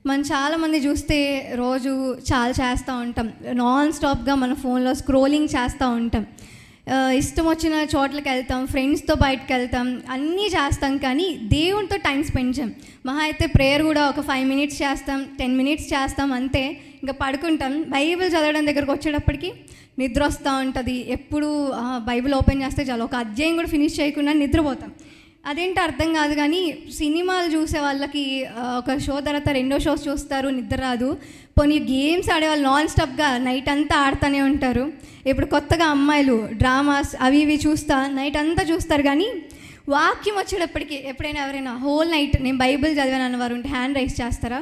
మనం చాలామంది చూస్తే రోజు చాలా చేస్తూ ఉంటాం, నాన్ స్టాప్గా మన ఫోన్లో స్క్రోలింగ్ చేస్తూ ఉంటాం. ఇష్టం వచ్చిన చోట్లకి వెళ్తాం, ఫ్రెండ్స్తో బయటకు వెళ్తాం, అన్నీ చేస్తాం, కానీ దేవునితో టైం స్పెండ్ చేయం. మహా అయితే ప్రేయర్ కూడా ఒక 5 minutes చేస్తాం, 10 minutes చేస్తాం, అంతే. ఇంకా పడుకుంటాం. బైబిల్ చదవడం దగ్గరకు వచ్చేటప్పటికి నిద్ర వస్తూ ఉంటుంది. ఎప్పుడు బైబిల్ ఓపెన్ చేస్తే చాలు ఒక అధ్యాయం కూడా ఫినిష్ చేయకుండా నిద్రపోతాం. అదేంటో అర్థం కాదు. కానీ సినిమాలు చూసే వాళ్ళకి ఒక షో తర్వాత 2వ షోస్ చూస్తారు, నిద్ర రాదు. పోనీ గేమ్స్ ఆడేవాళ్ళు నాన్ స్టాప్గా నైట్ అంతా ఆడుతూనే ఉంటారు. ఇప్పుడు కొత్తగా అమ్మాయిలు డ్రామాస్ అవి ఇవి చూస్తా నైట్ అంతా చూస్తారు. కానీ వాక్యం వచ్చేటప్పటికి ఎప్పుడైనా ఎవరైనా హోల్ నైట్ నేను బైబిల్ చదివాను అన్నవారు ఉంటే హ్యాండ్ రైస్ చేస్తారా?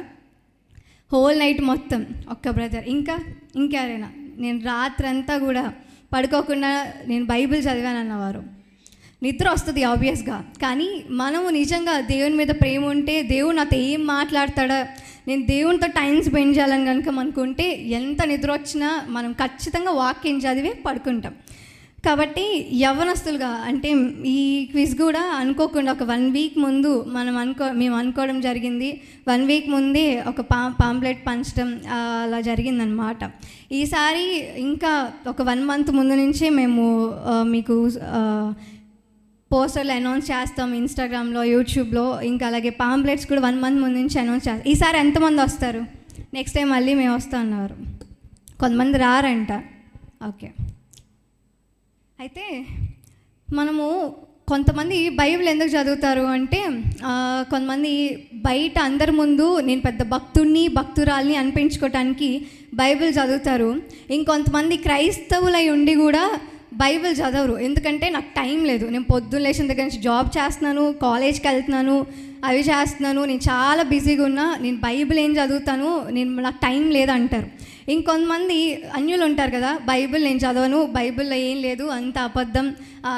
హోల్ నైట్ మొత్తం ఒక్క బ్రదర్. ఇంకెవరైనా నేను రాత్రంతా కూడా పడుకోకుండా నేను బైబిల్ చదివాను అన్నవారు. నిద్ర వస్తుంది ఆబ్వియస్గా, కానీ మనము నిజంగా దేవుని మీద ప్రేమ ఉంటే దేవుడు నాతో ఏం మాట్లాడతాడా, నేను దేవునితో టైం స్పెండ్ చేయాలని కనుక మనకుంటే ఎంత నిద్ర వచ్చినా మనం ఖచ్చితంగా వాక్యం చదివే పడుకుంటాం. కాబట్టి యవ్వనస్తులుగా అంటే ఈ క్విజ్ కూడా అనుకోకుండా ఒక 1 week ముందు మేము అనుకోవడం జరిగింది. 1 week ముందే ఒక పాంప్లెట్ పంచడం అలా జరిగిందనమాట. ఈసారి ఇంకా ఒక 1 month ముందు నుంచే మేము మీకు పోస్టర్లు అనౌన్స్ చేస్తాం ఇన్స్టాగ్రామ్లో, యూట్యూబ్లో. ఇంకా అలాగే పాంప్లెట్స్ కూడా 1 month ముందు నుంచి అనౌన్స్ చేస్తాం. ఈసారి ఎంతమంది వస్తారు? నెక్స్ట్ టైం మళ్ళీ మేము వస్తాం అన్నారు. కొంతమంది రారంట. ఓకే, అయితే మనము కొంతమంది బైబిల్ ఎందుకు చదువుతారు అంటే కొంతమంది బయట అందరి ముందు నేను పెద్ద భక్తురాల్ని అనిపించుకోవటానికి బైబిల్ చదువుతారు. ఇంకొంతమంది క్రైస్తవులై ఉండి కూడా బైబిల్ చదవరు. ఎందుకంటే నాకు టైం లేదు, నేను పొద్దున్న లేచిన దగ్గర నుంచి జాబ్ చేస్తున్నాను, కాలేజ్కి వెళ్తున్నాను, అవి చేస్తున్నాను, నేను చాలా బిజీగా ఉన్నా, నేను బైబిల్ ఏం చదువుతాను, నాకు టైం లేదంటారు. ఇంకొంతమంది అన్యులు ఉంటారు కదా, బైబిల్ నేను చదవను, బైబిల్లో ఏం లేదు, అంత అబద్ధం,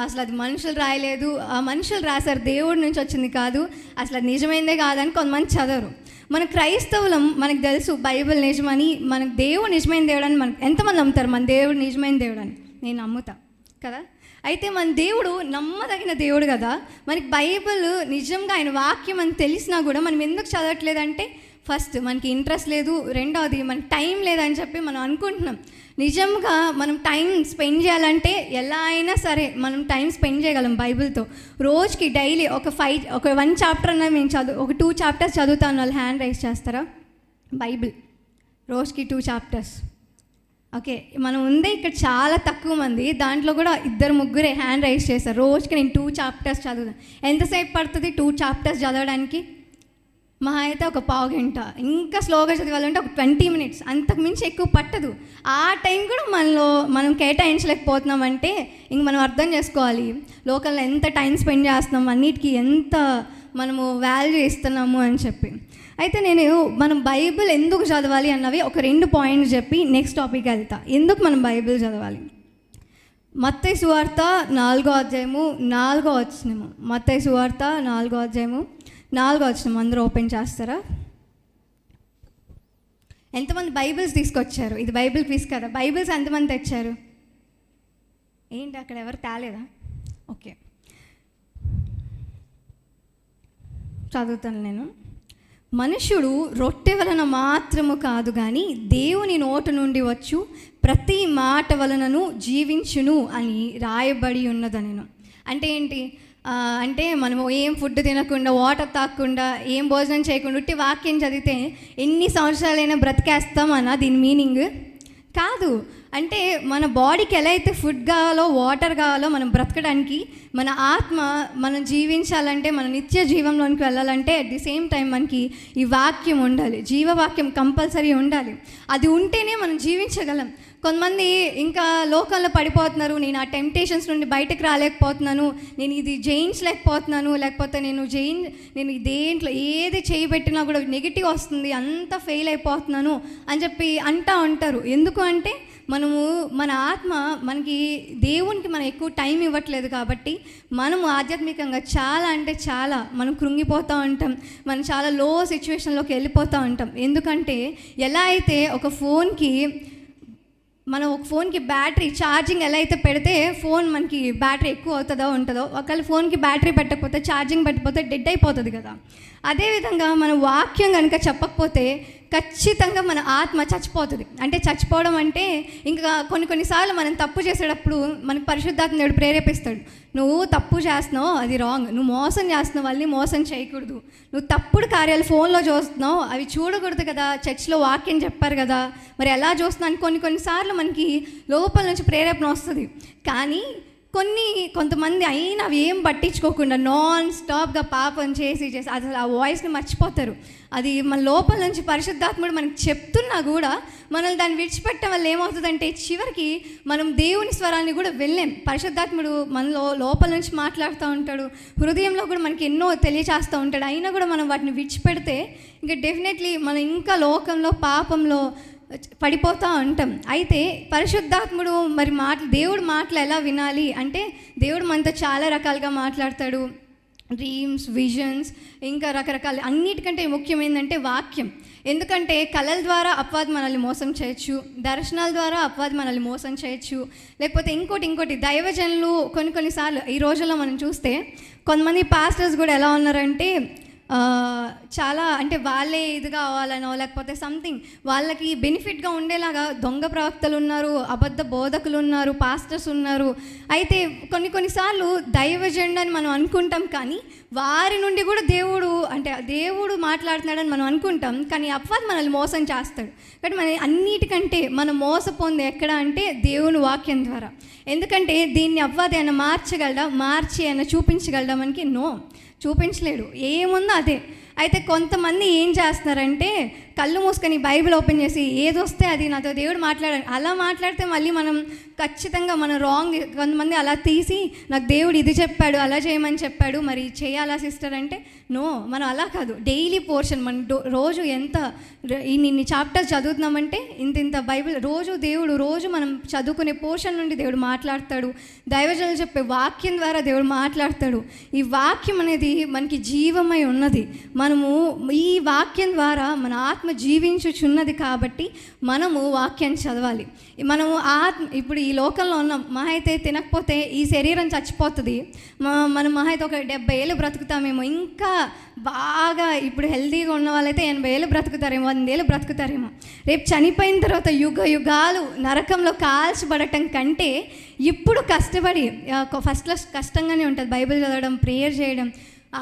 అసలు అది మనుషులు రాయలేదు, ఆ మనుషులు రాశారు, దేవుడి నుంచి వచ్చింది కాదు, అసలు అది నిజమైందే కాదని కొంతమంది చదవరు. మన క్రైస్తవులం మనకు తెలుసు బైబిల్ నిజమని, మనకు దేవుడు నిజమైన దేవుడు అని. మనకు ఎంతమంది నమ్ముతారు మన దేవుడు నిజమైన దేవుడు అని? నేను నమ్ముతా కదా. అయితే మన దేవుడు నమ్మదగిన దేవుడు కదా. మనకి బైబిల్ నిజంగా ఆయన వాక్యం అని తెలిసినా కూడా మనం ఎందుకు చదవట్లేదంటే ఫస్ట్ మనకి ఇంట్రెస్ట్ లేదు, రెండవది మనకి టైం లేదని చెప్పి మనం అనుకుంటున్నాం. నిజంగా మనం టైం స్పెండ్ చేయాలంటే ఎలా అయినా సరే మనం టైం స్పెండ్ చేయగలం బైబిల్తో. రోజుకి డైలీ ఒక 1 chapter అన్నా మేము ఒక 2 chapters చదువుతాను. వాళ్ళు హ్యాండ్ రైస్ చేస్తారా? బైబిల్ రోజుకి 2 chapters. ఓకే, మనం ఉందే ఇక్కడ చాలా తక్కువ మంది, దాంట్లో కూడా 2-3 హ్యాండ్ రైస్ చేస్తారు. రోజుకి నేను 2 chapters చదువుతాను. ఎంతసేపు పడుతుంది 2 chapters చదవడానికి? మహా అయితే ఒక 1/2 గంట. ఇంకా స్లోగా చదవాలంటే ఒక 20 minutes, అంతకు మించి ఎక్కువ పట్టదు. ఆ టైం కూడా మనం కేటాయించలేకపోతున్నామంటే ఇంక మనం అర్థం చేసుకోవాలి లోకల్లో ఎంత టైం స్పెండ్ చేస్తున్నాం, అన్నిటికీ ఎంత మనము వాల్యూ ఇస్తున్నాము అని చెప్పి. అయితే మనం బైబిల్ ఎందుకు చదవాలి అన్నవి ఒక 2 points చెప్పి నెక్స్ట్ టాపిక్ వెళ్తా. ఎందుకు మనం బైబిల్ చదవాలి? మత్తయి సువార్త 4వ అధ్యాయము 4వ వచనము. మత్తయి సువార్త 4వ అధ్యాయము 4వ వచనం అందరూ ఓపెన్ చేస్తారా? ఎంతమంది బైబిల్స్ తీసుకొచ్చారు? ఇది బైబిల్ క్విజ్ కదా. బైబిల్స్ ఎంతమంది తెచ్చారు? ఏంటి అక్కడ ఎవరు తేలేదా? ఓకే, చదువుతాను నేను. మనుష్యుడు రొట్టె వలన మాత్రము కాదు కానీ దేవుని నోట నుండి వచ్చు ప్రతి మాట వలనను జీవించును అని రాయబడి ఉన్నదనెను. అంటే ఏంటి అంటే మనము ఏం ఫుడ్ తినకుండా, వాటర్ తాగకుండా, ఏం భోజనం చేయకుండా ఉట్టి వాక్యం చదివితే ఎన్ని సంవత్సరాలైనా బ్రతికేస్తామన్నా దీని మీనింగ్ కాదు. అంటే మన బాడీకి ఎలా అయితే ఫుడ్ కావాలో, వాటర్ కావాలో, మనం బ్రతకడానికి, మన ఆత్మ మనం జీవించాలంటే, మన నిత్య జీవంలోనికి వెళ్ళాలంటే అట్ ది సేమ్ టైం మనకి ఈ వాక్యం ఉండాలి. జీవవాక్యం కంపల్సరీ ఉండాలి. అది ఉంటేనే మనం జీవించగలం. కొంతమంది ఇంకా లోకంలో పడిపోతున్నారు. నేను ఆ టెంప్టేషన్స్ నుండి బయటకు రాలేకపోతున్నాను, నేను ఇది జయించలేకపోతున్నాను, లేకపోతే నేను దేంట్లో ఏది చేయబెట్టినా కూడా నెగిటివ్ వస్తుంది, అంతా ఫెయిల్ అయిపోతున్నాను అని చెప్పి అంటూ ఉంటారు. ఎందుకు అంటే మన ఆత్మ మనకి దేవునికి మనం ఎక్కువ టైం ఇవ్వట్లేదు కాబట్టి మనము ఆధ్యాత్మికంగా చాలా అంటే చాలా మనం కృంగిపోతూ ఉంటాం. మనం చాలా లో సిచ్యువేషన్లోకి వెళ్ళిపోతూ ఉంటాం. ఎందుకంటే ఎలా అయితే ఒక ఫోన్కి మనం ఒక ఫోన్కి బ్యాటరీ ఛార్జింగ్ ఎలా అయితే పెడితే ఫోన్ మనకి బ్యాటరీ ఎక్కువ అవుతుందో ఉంటుందో, ఒకవేళ ఫోన్కి బ్యాటరీ పెట్టకపోతే ఛార్జింగ్ పెట్టకపోతే డెడ్ అయిపోతుంది కదా. అదేవిధంగా మన వాక్యం కనుక చెప్పకపోతే ఖచ్చితంగా మన ఆత్మ చచ్చిపోతుంది. అంటే చచ్చిపోవడం అంటే ఇంకా కొన్నిసార్లు మనం తప్పు చేసేటప్పుడు మనకు పరిశుద్ధాత్మ దేవుడు ప్రేరేపిస్తాడు. నువ్వు తప్పు చేస్తున్నావు, అది రాంగ్. నువ్వు మోసం చేస్తున్నావు, వాళ్ళని మోసం చేయకూడదు. నువ్వు తప్పుడు కార్యాలు ఫోన్లో చూస్తున్నావు, అవి చూడకూడదు కదా. చర్చ్లో వాక్యం చెప్పారు కదా, మరి ఎలా చూస్తున్నావు అని కొన్నిసార్లు మనకి లోపల నుంచి ప్రేరేపణ వస్తుంది. కానీ కొంతమంది అయినా అవి ఏం పట్టించుకోకుండా నాన్ స్టాప్గా పాపం చేసి అసలు ఆ వాయిస్ని మర్చిపోతారు. అది మన లోపల నుంచి పరిశుద్ధాత్ముడు మనకి చెప్తున్నా కూడా మనల్ని దాన్ని విడిచిపెట్టడం వల్ల ఏమవుతుందంటే చివరికి మనం దేవుని స్వరాన్ని కూడా వెళ్ళాం. పరిశుద్ధాత్ముడు మనలో లోపల నుంచి మాట్లాడుతూ ఉంటాడు, హృదయంలో కూడా మనకి ఎన్నో తెలియచేస్తూ ఉంటాడు. అయినా కూడా మనం వాటిని విడిచిపెడితే ఇంకా డెఫినెట్లీ మనం ఇంకా లోకంలో పాపంలో పడిపోతూ ఉంటాం. అయితే పరిశుద్ధాత్ముడు మరి దేవుడు మాటలు ఎలా వినాలి అంటే, దేవుడు మనతో చాలా రకాలుగా మాట్లాడతాడు. డ్రీమ్స్, విజన్స్, ఇంకా రకరకాల. అన్నిటికంటే ముఖ్యమైనదంటే వాక్యం. ఎందుకంటే కళల ద్వారా అపవాది మనల్ని మోసం చేయొచ్చు, దర్శనాల ద్వారా అపవాది మనల్ని మోసం చేయొచ్చు, లేకపోతే ఇంకోటి దైవజనులు కొన్నిసార్లు ఈ రోజుల్లో మనం చూస్తే కొంతమంది పాస్టర్స్ కూడా ఎలా ఉన్నారంటే చాలా అంటే వాళ్ళే ఇది కావాలనో లేకపోతే సంథింగ్ వాళ్ళకి బెనిఫిట్గా ఉండేలాగా దొంగ ప్రవక్తలు ఉన్నారు, అబద్ధ బోధకులు ఉన్నారు, పాస్టర్స్ ఉన్నారు. అయితే కొన్నిసార్లు దైవజెండా అని మనం అనుకుంటాం, కానీ వారి నుండి కూడా దేవుడు మాట్లాడుతున్నాడని మనం అనుకుంటాం, కానీ అపవాది మనల్ని మోసం చేస్తాడు. కాబట్టి మన అన్నిటికంటే మనం మోసపోంది ఎక్కడ అంటే దేవుని వాక్యం ద్వారా. ఎందుకంటే దీన్ని అపవాది అయినా మార్చి అయినా చూపించగలడా మనకి? చూపించలేడు. ఏముందో అదే. అయితే కొంతమంది ఏం చేస్తున్నారంటే కళ్ళు మూసుకొని బైబిల్ ఓపెన్ చేసి ఏదొస్తే అది నాతో దేవుడు మాట్లాడాలి అలా మాట్లాడితే మళ్ళీ మనం ఖచ్చితంగా మనం రాంగ్. కొంతమంది అలా తీసి నాకు దేవుడు ఇది చెప్పాడు, అలా చేయమని చెప్పాడు, మరి చేయాలా సిస్టర్ అంటే మనం అలా కాదు. డైలీ పోర్షన్ మనం రోజు ఇన్ని చాప్టర్స్ చదువుతున్నామంటే ఇంత బైబిల్ రోజు మనం చదువుకునే పోర్షన్ నుండి దేవుడు మాట్లాడతాడు. దైవజనులు చెప్పే వాక్యం ద్వారా దేవుడు మాట్లాడతాడు. ఈ వాక్యం అనేది మనకి జీవమై ఉన్నది. మనము ఈ వాక్యం ద్వారా మన ఆత్మ జీవించుచున్నది కాబట్టి మనము వాక్యాన్ని చదవాలి. మనము ఇప్పుడు ఈ లోకంలో ఉన్నాం, మహా అయితే తినకపోతే ఈ శరీరం చచ్చిపోతుంది. మనం మహా అయితే ఒక 70 ఏళ్ళు బ్రతుకుతామేమో. ఇంకా బాగా ఇప్పుడు హెల్తీగా ఉన్న వాళ్ళైతే 80 ఏళ్ళు బ్రతుకుతారేమో, 100 ఏళ్ళు బ్రతుకుతారేమో. రేపు చనిపోయిన తర్వాత యుగాలు నరకంలో కాల్చబడటం కంటే ఇప్పుడు కష్టపడి ఫస్ట్లో కష్టంగానే ఉంటుంది బైబిల్ చదవడం, ప్రేయర్ చేయడం,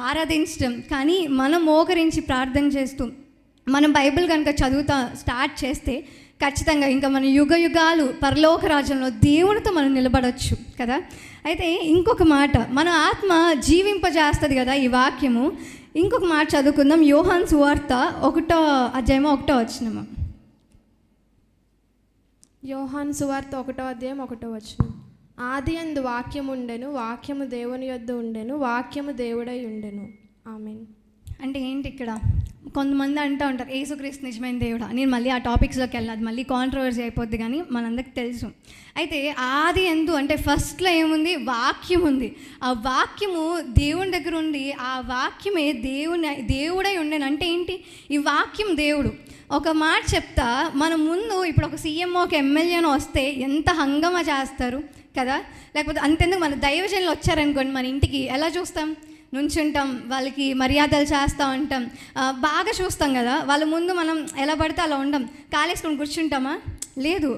ఆరాధించడం. కానీ మనం మోకరించి ప్రార్థన చేస్తూ మనం బైబిల్ కనుక స్టార్ట్ చేస్తే ఖచ్చితంగా ఇంకా మన యుగాలు పరలోక రాజ్యంలో దేవునితో మనం నిలబడవచ్చు కదా. అయితే ఇంకొక మాట, మన ఆత్మ జీవింపజేస్తుంది కదా ఈ వాక్యము. ఇంకొక మాట చదువుకుందాం. యోహాను సువార్త 1వ అధ్యాయం 1వ వచనం. యోహాను సువార్త 1వ అధ్యాయం 1వ వచనం. ఆదియందు వాక్యము ఉండెను, వాక్యము దేవుని యొద్ద ఉండెను, వాక్యము దేవుడై ఉండెను. ఆమేన్. అంటే ఏంటి ఇక్కడ? కొంతమంది అంటూ ఉంటారు యేసుక్రీస్తు నిజమైన దేవుడా. నేను మళ్ళీ ఆ టాపిక్స్లోకి వెళ్ళాలి, మళ్ళీ కాంట్రవర్సీ అయిపోద్ది, కానీ మనందరికి తెలుసు. అయితే ఆది ఎందు అంటే ఫస్ట్లో ఏముంది? వాక్యం ఉంది. ఆ వాక్యము దేవుని దగ్గర ఉంది. ఆ వాక్యమే దేవుడై ఉండేను. అంటే ఏంటి? ఈ వాక్యం దేవుడు. ఒక మాట చెప్తా, మన ముందు ఇప్పుడు ఒక సీఎంఓ ఒక ఎమ్మెల్యేనో వస్తే ఎంత హంగామా చేస్తారు కదా. లేకపోతే అంతెందుకు మన దైవజనులు వచ్చారనుకోండి, మన ఇంటికి ఎలా చూస్తాం? నుంచుంటాం, వాళ్ళకి మర్యాదలు చేస్తూ ఉంటాం, బాగా చూస్తాం కదా. వాళ్ళ ముందు మనం ఎలా పడితే అలా ఉండం. కాలేసుకొని కూర్చుంటామా? లేదు,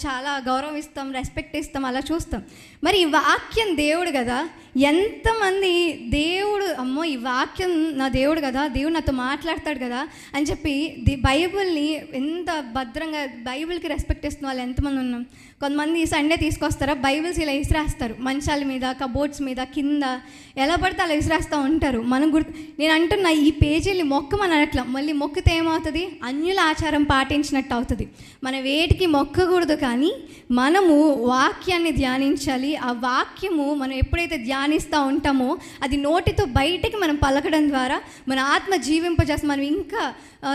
చాలా గౌరవం ఇస్తాం, రెస్పెక్ట్ ఇస్తాం, అలా చూస్తాం. మరి ఈ వాక్యం దేవుడు కదా. ఎంతమంది దేవుడు అమ్మో ఈ వాక్యం నా దేవుడు కదా, దేవుడు నాతో మాట్లాడతాడు కదా అని చెప్పి బైబిల్ని ఎంత భద్రంగా బైబిల్కి రెస్పెక్ట్ ఇస్తున్న వాళ్ళు ఎంతమంది ఉన్నాం. కొంతమంది సండే తీసుకొస్తారా, బైబిల్స్ ఇలా ఇసిరేస్తారు మంచాల మీద, కబోర్డ్స్ మీద, కింద ఎలా పడితే అలా ఇసిరేస్తూ ఉంటారు. మనం నేను అంటున్నా ఈ పేజీలు మొక్కమని అనట్లా. మళ్ళీ మొక్కితే ఏమవుతుంది? అన్యుల ఆచారం పాటించినట్టు అవుతుంది. మనం వేటికి మొక్కకూడదు, కానీ మనము వాక్యాన్ని ధ్యానించాలి. ఆ వాక్యము మనం ఎప్పుడైతే ధ్యానిస్తూ ఉంటామో అది నోటితో బయటికి మనం పలకడం ద్వారా మన ఆత్మ జీవింపజేస్తాం. మనం ఇంకా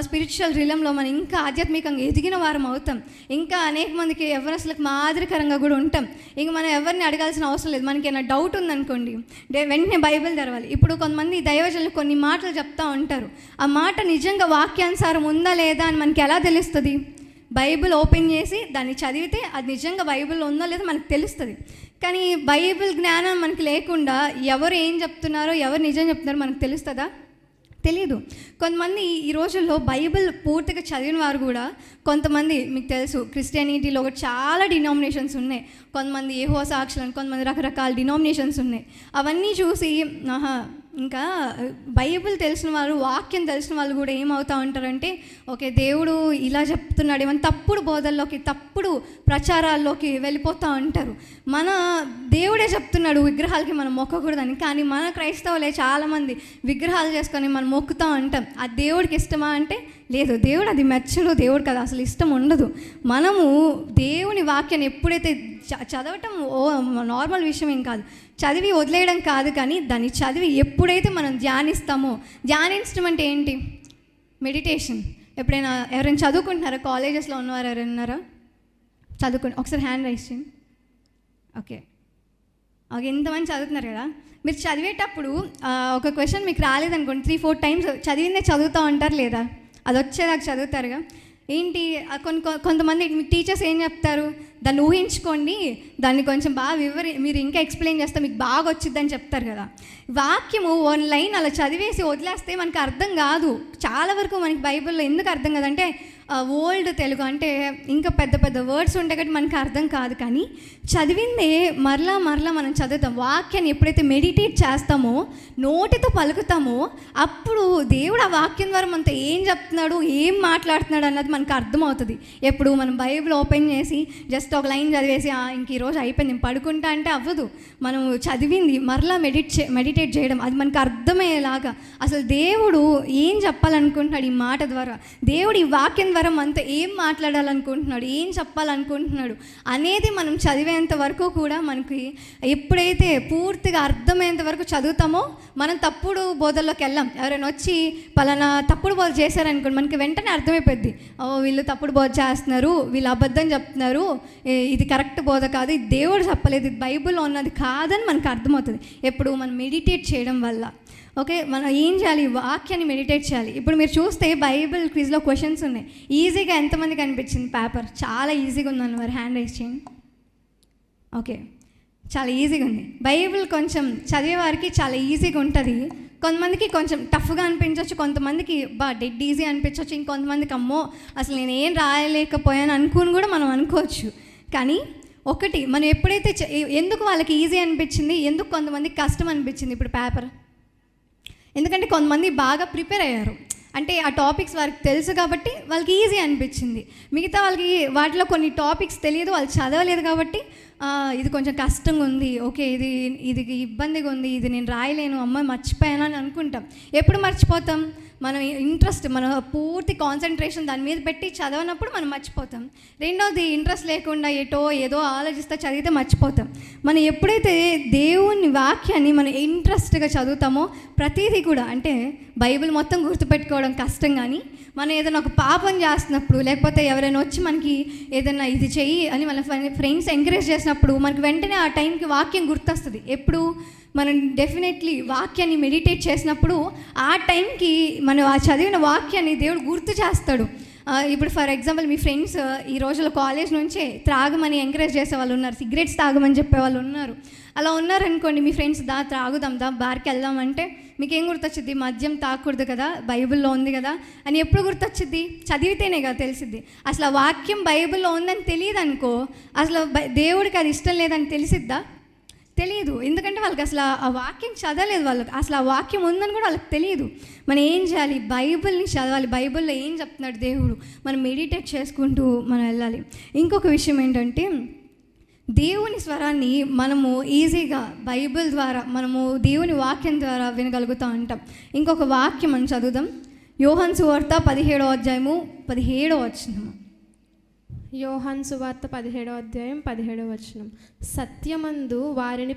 స్పిరిచువల్ రిలంలో మనం ఇంకా ఆధ్యాత్మికంగా ఎదిగిన వారం అవుతాం. ఇంకా అనేక మందికి ఎవరసలకు మాదిరికరంగా కూడా ఉంటాం. ఇంక మనం ఎవరిని అడగాల్సిన అవసరం లేదు. మనకి ఏమైనా డౌట్ ఉందనుకోండి, వెంటనే బైబిల్ తెరవాలి. ఇప్పుడు కొంతమంది దైవజనులు కొన్ని మాటలు చెప్తూ ఉంటారు. ఆ మాట నిజంగా వాక్యానుసారం ఉందా లేదా అని మనకి ఎలా తెలుస్తుంది? బైబిల్ ఓపెన్ చేసి దాన్ని చదివితే అది నిజంగా బైబిల్లో ఉందో లేదో మనకు తెలుస్తుంది. కానీ బైబిల్ జ్ఞానం మనకి లేకుండా ఎవరు ఏం చెప్తున్నారో, ఎవరు నిజం చెప్తున్నారో మనకు తెలుస్తుందా? తెలీదు. కొంతమంది ఈ రోజుల్లో బైబిల్ పూర్తిగా చదివిన వారు కూడా, కొంతమంది మీకు తెలుసు క్రిస్టియానిటీలో కూడా చాలా డినామినేషన్స్ ఉన్నాయి. కొంతమంది యెహోవా సాక్షులు, కొంతమంది రకరకాల డినామినేషన్స్ ఉన్నాయి. అవన్నీ చూసి ఇంకా బైబిల్ తెలిసిన వాళ్ళు, వాక్యం తెలిసిన వాళ్ళు కూడా ఏమవుతూ ఉంటారంటే, ఓకే దేవుడు ఇలా చెప్తున్నాడు, ఏమన్నా తప్పుడు బోధల్లోకి, తప్పుడు ప్రచారాల్లోకి వెళ్ళిపోతూ ఉంటారు. మన దేవుడే చెప్తున్నాడు విగ్రహాలకి మనం మొక్కకూడదని, కానీ మన క్రైస్తవులే చాలామంది విగ్రహాలు చేసుకొని మనం మొక్కుతూ ఉంటాం. అది దేవుడికి ఇష్టమా అంటే లేదు, దేవుడు అది మెచ్చడు, దేవుడికి అది అసలు ఇష్టం ఉండదు. మనము దేవుని వాక్యాన్ని ఎప్పుడైతే చదవటం నార్మల్ విషయం ఏం కాదు, చదివి వదిలేయడం కాదు, కానీ దాన్ని చదివి ఎప్పుడైతే మనం ధ్యానిస్తామో, ధ్యానించడం అంటే ఏంటి? మెడిటేషన్. ఎప్పుడైనా ఎవరైనా చదువుకుంటున్నారా? కాలేజెస్లో ఉన్నవారు ఎవరైనా ఉన్నారా? చదువుకుని ఒకసారి హ్యాండ్ రైజ్ చేయండి. ఓకే, ఎంతమంది చదువుతున్నారు కదా. మీరు చదివేటప్పుడు ఒక క్వశ్చన్ మీకు రాలేదనుకోండి, 3-4 టైమ్స్ చదివిందే చదువుతూ ఉంటారు లేదా? అది వచ్చేదాకా చదువుతారుగా. ఏంటి కొంతమంది మీ టీచర్స్ ఏం చెప్తారు, దాన్ని ఊహించుకోండి, దాన్ని కొంచెం బాగా మీరు ఇంకా ఎక్స్ప్లెయిన్ చేస్తే మీకు బాగా వచ్చిద్దని చెప్తారు కదా. వాక్యము 1 లైన్ అలా చదివేసి వదిలేస్తే మనకు అర్థం కాదు. చాలా వరకు మనకి బైబిల్లో ఎందుకు అర్థం కాదంటే, ఓల్డ్ తెలుగు అంటే ఇంకా పెద్ద పెద్ద వర్డ్స్ ఉంటాయి కాబట్టి మనకు అర్థం కాదు. కానీ చదివిందే మరలా మనం చదువుతాం. వాక్యాన్ని ఎప్పుడైతే మెడిటేట్ చేస్తామో, నోటితో పలుకుతామో, అప్పుడు దేవుడు ఆ వాక్యం ద్వారా మనతో ఏం చెప్తున్నాడు, ఏం మాట్లాడుతున్నాడు అన్నది మనకు అర్థమవుతుంది. ఎప్పుడు మనం బైబిల్ ఓపెన్ చేసి జస్ట్ ఒక లైన్ చదివేసి ఇంక ఈరోజు అయిపోయింది నేను పడుకుంటా అంటే అవ్వదు. మనం చదివింది మరలా మెడిటేట్ చేయడం, అది మనకు అర్థమయ్యేలాగా అసలు దేవుడు ఏం చెప్పాలనుకుంటున్నాడు ఈ మాట ద్వారా, దేవుడు ఈ వాక్యం ద్వారా మనతో ఏం మాట్లాడాలనుకుంటున్నాడు, ఏం చెప్పాలనుకుంటున్నాడు అనేది మనం చదివేంత వరకు కూడా మనకి ఎప్పుడైతే పూర్తిగా అర్థమయ్యేంత వరకు చదువుతామో మనం తప్పుడు బోధల్లోకి వెళ్ళాం. ఎవరైనా వచ్చి పలానా తప్పుడు బోధ చేశారనుకోండి, మనకి వెంటనే అర్థమైపోద్ది, వీళ్ళు తప్పుడు బోధ చేస్తున్నారు, వీళ్ళు అబద్ధం చెప్తున్నారు, ఇది కరెక్ట్ బోధ కాదు, ఇది దేవుడు చెప్పలేదు, ఇది బైబిల్లో ఉన్నది కాదని మనకు అర్థమవుతుంది ఎప్పుడు మనం మెడిటేట్ చేయడం వల్ల. ఓకే, మనం ఏం చేయాలి? వాక్యాన్ని మెడిటేట్ చేయాలి. ఇప్పుడు మీరు చూస్తే బైబిల్ క్విజ్లో క్వశ్చన్స్ ఉన్నాయి. ఈజీగా ఎంతమందికి అనిపించింది పేపర్? చాలా ఈజీగా ఉందని వారు హ్యాండ్ రైజ్ చేయండి. ఓకే, చాలా ఈజీగా ఉంది. బైబిల్ కొంచెం చదివేవారికి చాలా ఈజీగా ఉంటుంది. కొంతమందికి కొంచెం టఫ్గా అనిపించవచ్చు, కొంతమందికి డెడ్ ఈజీ అనిపించవచ్చు, ఇంకొంతమందికి అమ్మో అసలు నేను ఏం రాయలేకపోయాను అనుకుని కూడా మనం అనుకోవచ్చు. కానీ ఒకటి, మనం ఎప్పుడైతే ఎందుకు వాళ్ళకి ఈజీ అనిపించింది, ఎందుకు కొంతమందికి కష్టం అనిపించింది ఇప్పుడు పేపర్? ఎందుకంటే కొంతమంది బాగా ప్రిపేర్ అయ్యారు, అంటే ఆ టాపిక్స్ వారికి తెలుసు కాబట్టి వాళ్ళకి ఈజీ అనిపించింది. మిగతా వాళ్ళకి వాటిలో కొన్ని టాపిక్స్ తెలియదు, వాళ్ళు చదవలేదు కాబట్టి ఇది కొంచెం కష్టంగా ఉంది, ఓకే ఇది ఇబ్బందిగా ఉంది, ఇది నేను రాయలేను, అమ్మ మర్చిపోయాను అని అనుకుంటాం. ఎప్పుడు మర్చిపోతాం? మనం ఇంట్రెస్ట్, మన పూర్తి కాన్సన్ట్రేషన్ దాని మీద పెట్టి చదవనప్పుడు మనం మర్చిపోతాం. రెండోది, ఇంట్రెస్ట్ లేకుండా ఏదో ఆలోచిస్తే చదివితే మర్చిపోతాం. మనం ఎప్పుడైతే దేవుని వాక్యాన్ని మనం ఇంట్రెస్ట్గా చదువుతామో ప్రతిదీ కూడా, అంటే బైబిల్ మొత్తం గుర్తుపెట్టుకోవడం కష్టం, కానీ మనం ఏదైనా ఒక పాపం చేస్తున్నప్పుడు, లేకపోతే ఎవరైనా వచ్చి మనకి ఏదైనా ఇది చెయ్యి అని మన ఫ్రెండ్స్ ఎంకరేజ్ చేసినప్పుడు మనకి వెంటనే ఆ టైంకి వాక్యం గుర్తొస్తుంది. ఎప్పుడు మనం డెఫినెట్లీ వాక్యాన్ని మెడిటేట్ చేసినప్పుడు ఆ టైంకి మనం ఆ చదివిన వాక్యాన్ని దేవుడు గుర్తు చేస్తాడు. ఇప్పుడు ఫర్ ఎగ్జాంపుల్ మీ ఫ్రెండ్స్ ఈ రోజుల్లో కాలేజ్ నుంచే త్రాగమని ఎంకరేజ్ చేసే వాళ్ళు ఉన్నారు, సిగరెట్స్ తాగమని చెప్పే వాళ్ళు ఉన్నారు. అలా ఉన్నారనుకోండి, మీ ఫ్రెండ్స్ త్రాగుదాం బార్కి వెళ్దామంటే మీకేం గుర్తొచ్చింది? మద్యం తాగకూడదు కదా, బైబిల్లో ఉంది కదా అని ఎప్పుడు గుర్తొచ్చింది? చదివితేనే కదా తెలిసిద్ది. అసలు ఆ వాక్యం బైబిల్లో ఉందని తెలియదు అనుకో, అసలు దేవుడికి అది ఇష్టం లేదని తెలిసిద్దా? తెలియదు. ఎందుకంటే వాళ్ళకి అసలు ఆ వాక్యం చదవలేదు, వాళ్ళకి అసలు ఆ వాక్యం ఉందని కూడా వాళ్ళకి తెలియదు. మనం ఏం చేయాలి? బైబిల్ని చదవాలి, బైబిల్లో ఏం చెప్తున్నాడు దేవుడు, మనం మెడిటేట్ చేసుకుంటూ మనం వెళ్ళాలి. ఇంకొక విషయం ఏంటంటే, దేవుని స్వరాన్ని మనము ఈజీగా బైబిల్ ద్వారా, మనము దేవుని వాక్యం ద్వారా వినగలుగుతూ ఉంటాం. ఇంకొక వాక్యం మనం చదువుదాం. యోహాను సువార్త 17వ అధ్యాయము 17వ వచనం. యోహాను సువార్త 17వ అధ్యాయం 17వ వచనం. సత్యమందు వారిని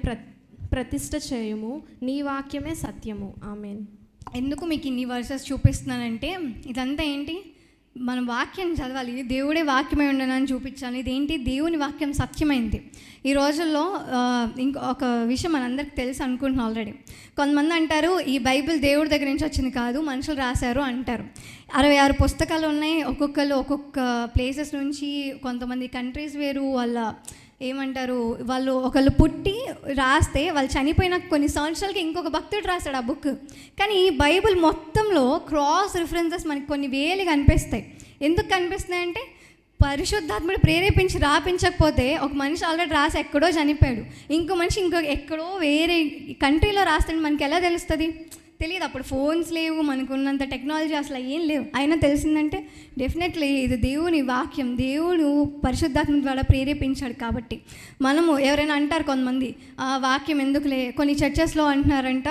ప్రతిష్ఠ చేయము, నీ వాక్యమే సత్యము. ఆమేన్. ఎందుకు మీకు ఇన్ని వర్సెస్ చూపిస్తున్నానంటే, ఇదంతా ఏంటి? మనం వాక్యం చదవాలి, దేవుడే వాక్యమై ఉండనని చూపించాలి. ఇదేంటి, దేవుని వాక్యం సత్యమైంది. ఈ రోజుల్లో ఇంకొక విషయం మనందరికి తెలుసు అనుకుంటున్నాం ఆల్రెడీ. కొంతమంది అంటారు ఈ బైబిల్ దేవుడి దగ్గర నుంచి వచ్చింది కాదు, మనుషులు రాశారు అంటారు. 66 పుస్తకాలు ఉన్నాయి, ఒక్కొక్కరు ఒక్కొక్క ప్లేసెస్ నుంచి, కొంతమంది కంట్రీస్ వేరు, వాళ్ళ ఏమంటారు, వాళ్ళు ఒకళ్ళు పుట్టి రాస్తే వాళ్ళు చనిపోయిన కొన్ని సంవత్సరాలకి ఇంకొక భక్తుడు రాస్తాడు ఆ బుక్. కానీ ఈ బైబిల్ మొత్తంలో క్రాస్ రిఫరెన్సెస్ మనకి కొన్ని వేలు కనిపిస్తాయి. ఎందుకు కనిపిస్తున్నాయి అంటే, పరిశుద్ధాత్ముడు ప్రేరేపించి రాపించకపోతే ఒక మనిషి ఆల్రెడీ రాసి ఎక్కడో చనిపోయాడు, ఇంకో మనిషి ఎక్కడో వేరే కంట్రీలో రాస్తాడు, మనకి ఎలా తెలుస్తుంది? తెలియదు. అప్పుడు ఫోన్స్ లేవు, మనకున్నంత టెక్నాలజీ అసలు ఏం లేవు. అయినా తెలిసిందంటే డెఫినెట్లీ ఇది దేవుని వాక్యం, దేవుడు పరిశుద్ధాత్మ ద్వారా ప్రేరేపించాడు. కాబట్టి మనము ఎవరైనా అంటారు కొంతమంది, ఆ వాక్యం ఎందుకులే, కొన్ని చర్చెస్లో అంటున్నారంట,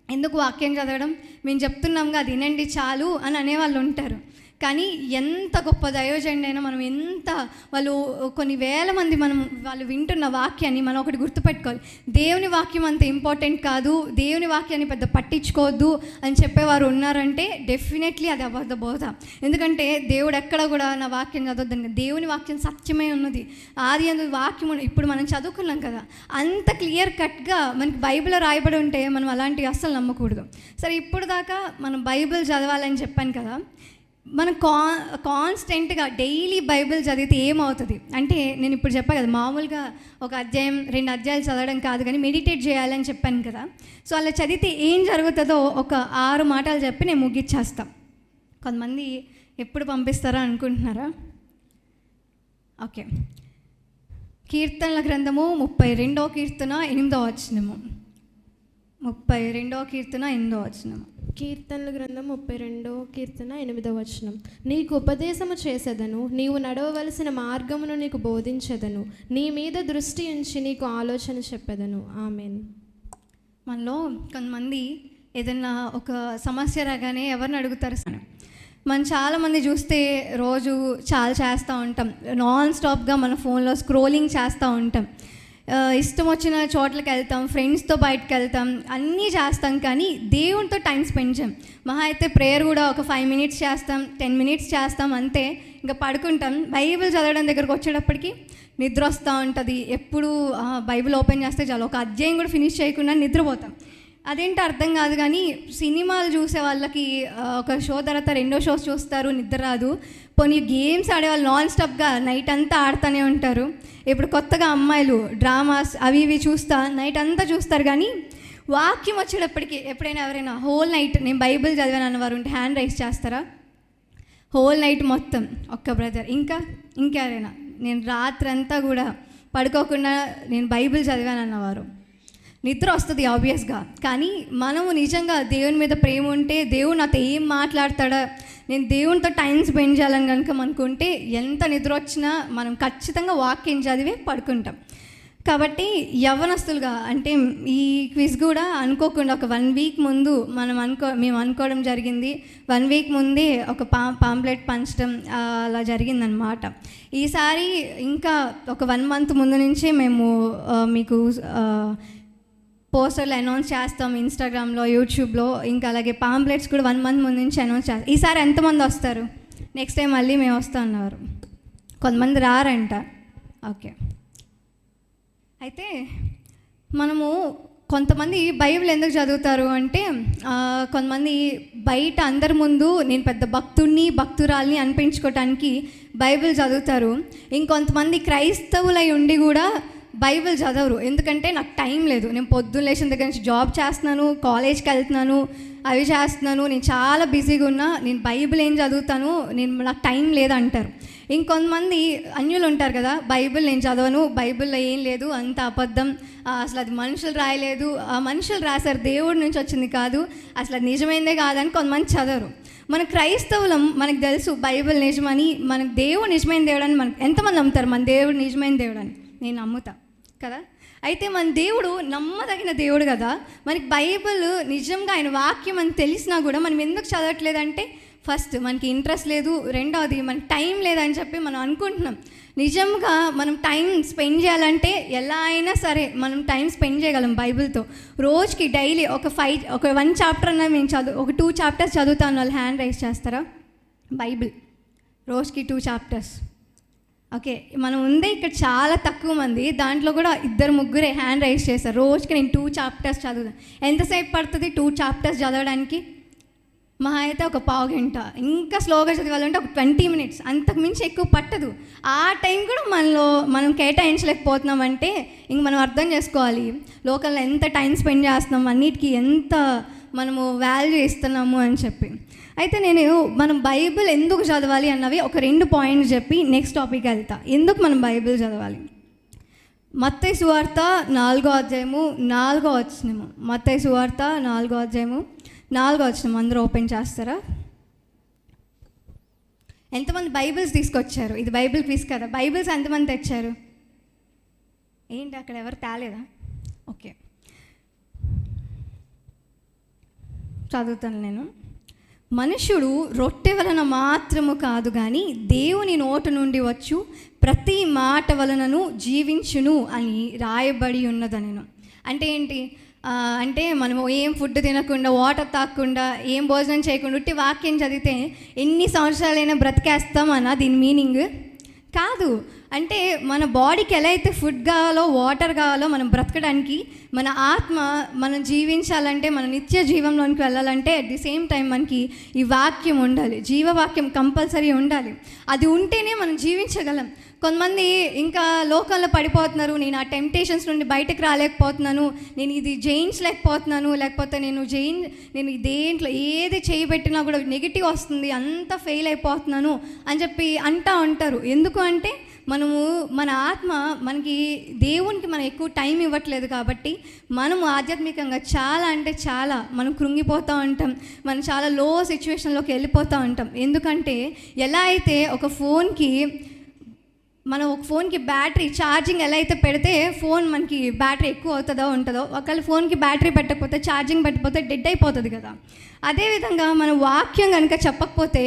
ఎందుకు వాక్యం చదవడం, మేము చెప్తున్నాంగా అది వినండి చాలు అని అనేవాళ్ళు ఉంటారు. కానీ ఎంత గొప్ప దైవజనుడు అయినా మనం ఎంత వాళ్ళు కొన్ని వేల మంది వాళ్ళు వింటున్న వాక్యాన్ని మనం ఒకటి గుర్తుపెట్టుకోవాలి, దేవుని వాక్యం అంత ఇంపార్టెంట్ కాదు, దేవుని వాక్యాన్ని పెద్ద పట్టించుకోవద్దు అని చెప్పేవారు ఉన్నారంటే డెఫినెట్లీ అది అబద్ధ బోధ. ఎందుకంటే దేవుడు ఎక్కడ కూడా నా వాక్యం చదవద్దని, దేవుని వాక్యం సత్యమే ఉన్నది. ఆది అందు వాక్యం ఇప్పుడు మనం చదువుకున్నాం కదా, అంత క్లియర్ కట్గా మనకి బైబిల్లో రాయబడి ఉంటే మనం అలాంటివి అస్సలు నమ్మకూడదు. సరే, ఇప్పుడు దాకా మనం బైబిల్ చదవాలని చెప్పాను కదా, మనం కాన్స్టెంట్గా డైలీ బైబిల్ చదివితే ఏమవుతుంది అంటే, నేను ఇప్పుడు చెప్పాను కదా, మామూలుగా ఒక అధ్యాయం 2 అధ్యాయాలు చదవడం కాదు కానీ మెడిటేట్ చేయాలని చెప్పాను కదా. సో అలా చదివితే ఏం జరుగుతుందో ఒక 6 మాటలు చెప్పి నేను ముగిచ్చేస్తాను. కొంతమంది ఎప్పుడు పంపిస్తారా అనుకుంటున్నారా? ఓకే. కీర్తనల గ్రంథము 32వ కీర్తన 8వ వచనము. 32వ కీర్తన 8వ వచనము. కీర్తనల గ్రంథం 32వ కీర్తన 8వ వచనం. నీకు ఉపదేశము చేసేదను, నీవు నడవవలసిన మార్గమును నీకు బోధించెదను, నీ మీద దృష్టి ఉంచి నీకు ఆలోచన చెప్పెదను. ఆమేన్. మనలో కొంతమంది ఏదైనా ఒక సమస్య రాగానే ఎవరిని అడుగుతారు? మనం చాలామంది చూస్తే రోజు చాలా చేస్తూ ఉంటాం, నాన్ స్టాప్గా మన ఫోన్లో స్క్రోలింగ్ చేస్తూ ఉంటాం, ఇష్టం వచ్చిన చోట్లకి వెళ్తాం, ఫ్రెండ్స్తో బయటకు వెళ్తాం, అన్నీ చేస్తాం. కానీ దేవునితో టైం స్పెండ్ చేయం. మహా అయితే ప్రేయర్ కూడా ఒక 5 మినిట్స్ చేస్తాం, 10 మినిట్స్ చేస్తాం, అంతే. ఇంకా పడుకుంటాం. బైబిల్ చదవడం దగ్గరకు వచ్చేటప్పటికి నిద్ర వస్తూ ఉంటుంది. ఎప్పుడు బైబిల్ ఓపెన్ చేస్తే చాలు ఒక అధ్యాయం కూడా ఫినిష్ చేయకుండా నిద్రపోతాం. అదేంటో అర్థం కాదు. కానీ సినిమాలు చూసే వాళ్ళకి ఒక షో తర్వాత 2వ షో చూస్తారు, నిద్ర రాదు. పోనీ గేమ్స్ ఆడేవాళ్ళు నాన్ స్టాప్గా నైట్ అంతా ఆడుతూనే ఉంటారు. ఇప్పుడు కొత్తగా అమ్మాయిలు డ్రామాస్ అవి ఇవి చూస్తా నైట్ అంతా చూస్తారు. కానీ వాక్యం వచ్చేటప్పటికి ఎప్పుడైనా ఎవరైనా హోల్ నైట్ నేను బైబిల్ చదివాను అన్నవారు ఉంటే హ్యాండ్ రైస్ చేస్తారా? హోల్ నైట్ మొత్తం ఒక్క బ్రదర్. ఇంకెవరైనా నేను రాత్రంతా కూడా పడుకోకుండా నేను బైబిల్ చదివాను అన్నవారు? నిద్ర వస్తుంది ఆబ్వియస్గా. కానీ మనము నిజంగా దేవుని మీద ప్రేమ ఉంటే, దేవుడు నాతో ఏం మాట్లాడతాడా, నేను దేవునితో టైం స్పెండ్ చేయాలని కనుక మనకుంటే ఎంత నిద్ర వచ్చినా మనం ఖచ్చితంగా వాక్యం చదివే పడుకుంటాం. కాబట్టి యవ్వనస్తులుగా అంటే ఈ క్విజ్ కూడా అనుకోకుండా ఒక 1 వీక్ ముందు మేము అనుకోవడం జరిగింది. 1 వీక్ ముందే ఒక పాంప్లెట్ పంచడం అలా జరిగిందనమాట. ఈసారి ఇంకా ఒక 1 మంత్ ముందు నుంచే మేము మీకు పోస్టర్లు అనౌన్స్ చేస్తాం ఇన్స్టాగ్రామ్లో, యూట్యూబ్లో. ఇంకా అలాగే పాంప్లెట్స్ కూడా 1 మంత్ ముందు నుంచి అనౌన్స్ చేస్తాం. ఈసారి ఎంతమంది వస్తారు? నెక్స్ట్ టైం మళ్ళీ మేము వస్తాం అన్నారు. కొంతమంది రారంట. ఓకే. అయితే మనము కొంతమంది బైబిల్ ఎందుకు చదువుతారు అంటే, కొంతమంది బయట అందరి ముందు నేను పెద్ద భక్తురాల్ని అనిపించుకోవటానికి బైబిల్ చదువుతారు. ఇంకొంతమంది క్రైస్తవులై ఉండి కూడా బైబిల్ చదవరు. ఎందుకంటే నాకు టైం లేదు, నేను పొద్దున్న లేచిన దగ్గర నుంచి జాబ్ చేస్తున్నాను, కాలేజ్కి వెళ్తున్నాను, అవి చేస్తున్నాను, నేను చాలా బిజీగా ఉన్నా, నేను బైబిల్ ఏం చదువుతాను, నాకు టైం లేదంటారు. ఇంకొంతమంది అన్యులు ఉంటారు కదా, బైబిల్ నేను చదవను, బైబిల్లో ఏం లేదు, అంత అబద్ధం, అసలు అది మనుషులు రాయలేదు, ఆ మనుషులు రాశారు, దేవుడి నుంచి వచ్చింది కాదు, అసలు అది నిజమైందే కాదని కొంతమంది చదవరు. మన క్రైస్తవులం మనకు తెలుసు బైబిల్ నిజమని, మనకు దేవుడు నిజమైన దేవుడు అని. మనకు ఎంతమంది నమ్ముతారు మన దేవుడు నిజమైన దేవుడు అని? నేను నమ్ముతా కదా. అయితే మన దేవుడు నమ్మదగిన దేవుడు కదా. మనకి బైబిల్ నిజంగా ఆయన వాక్యం అని తెలిసినా కూడా మనం ఎందుకు చదవట్లేదంటే, ఫస్ట్ మనకి ఇంట్రెస్ట్ లేదు, రెండవది మనకి టైం లేదని చెప్పి మనం అనుకుంటున్నాం. నిజంగా మనం టైం స్పెండ్ చేయాలంటే ఎలా అయినా సరే మనం టైం స్పెండ్ చేయగలం బైబిల్తో. రోజుకి డైలీ ఒక 1 చాప్టర్ అన్నా మేము ఒక 2 చాప్టర్స్ చదువుతాను. వాళ్ళు హ్యాండ్ రైజ్ చేస్తారా? బైబిల్ రోజుకి 2 చాప్టర్స్. ఓకే, మనం ఉందే ఇక్కడ చాలా తక్కువ మంది, దాంట్లో కూడా 2-3 హ్యాండ్ రైజ్ చేశారు. రోజుకి నేను 2 చాప్టర్స్ చదువుతాను. ఎంతసేపు పడుతుంది 2 చాప్టర్స్ చదవడానికి? మహా అయితే ఒక పావు గంట. ఇంకా స్లోగా చదవాలంటే ఒక 20 minutes, అంతకు మించి ఎక్కువ పట్టదు. ఆ టైం కూడా మనం కేటాయించలేకపోతున్నామంటే ఇంక మనం అర్థం చేసుకోవాలి లోకల్లో ఎంత టైం స్పెండ్ చేస్తున్నాం, అన్నిటికీ ఎంత మనము వాల్యూ ఇస్తున్నాము అని చెప్పి. అయితే మనం బైబిల్ ఎందుకు చదవాలి అన్నవి ఒక 2 పాయింట్స్ చెప్పి నెక్స్ట్ టాపిక్ వెళ్తా. ఎందుకు మనం బైబిల్ చదవాలి? మత్తయి సువార్త 4వ అధ్యాయము 4వ వచనము. మత్తయి సువార్త 4వ అధ్యాయము 4వ వచనం అందరూ ఓపెన్ చేస్తారా? ఎంతమంది బైబిల్స్ తీసుకొచ్చారు? ఇది బైబిల్ క్విజ్ కదా. బైబిల్స్ ఎంతమంది తెచ్చారు? ఏంటి అక్కడ ఎవరు తేలేదా? ఓకే, చదువుతాను నేను. మనుష్యుడు రొట్టె వలన మాత్రము కాదు కానీ దేవుని నోటి నుండి వచ్చు ప్రతి మాట వలనను జీవించును అని రాయబడి ఉన్నదనెను. అంటే ఏంటి? అంటే మనము ఏం ఫుడ్ తినకుండా, వాటర్ తాగకుండా, ఏం భోజనం చేయకుండా ఉట్టి వాక్యం చదివితే ఎన్ని సంవత్సరాలైనా బ్రతికేస్తామన్నా దీని మీనింగ్ కాదు. అంటే మన బాడీకి ఎలా అయితే ఫుడ్ కావాలో, వాటర్ కావాలో, మనం బ్రతకడానికి, మన ఆత్మ మనం జీవించాలంటే, మన నిత్య జీవంలోనికి వెళ్ళాలంటే అట్ ది సేమ్ టైం మనకి ఈ వాక్యం ఉండాలి. జీవవాక్యం కంపల్సరీ ఉండాలి. అది ఉంటేనే మనం జీవించగలం. కొంతమంది ఇంకా లోకంలో పడిపోతున్నారు. నేను ఆ టెంప్టేషన్స్ నుండి బయటకు రాలేకపోతున్నాను, నేను ఇది జయించలేకపోతున్నాను, లేకపోతే నేను దేంట్లో ఏది చేయబెట్టినా కూడా నెగిటివ్ వస్తుంది, అంతా ఫెయిల్ అయిపోతున్నాను అని చెప్పి అంటూ ఉంటారు. ఎందుకు అంటే మన ఆత్మ మనకి దేవునికి మనం ఎక్కువ టైం ఇవ్వట్లేదు కాబట్టి మనము ఆధ్యాత్మికంగా చాలా అంటే చాలా మనం కృంగిపోతూ ఉంటాం. మనం చాలా లో సిచ్యువేషన్లోకి వెళ్ళిపోతూ ఉంటాం. ఎందుకంటే ఎలా అయితే ఒక ఫోన్కి బ్యాటరీ ఛార్జింగ్ ఎలా అయితే పెడితే ఫోన్ మనకి బ్యాటరీ ఎక్కువ ఉంటుందో, ఒకవేళ ఫోన్కి బ్యాటరీ పెట్టకపోతే, ఛార్జింగ్ పెట్టకపోతే డెడ్ అయిపోతుంది కదా. అదేవిధంగా మన వాక్యం కనుక చెప్పకపోతే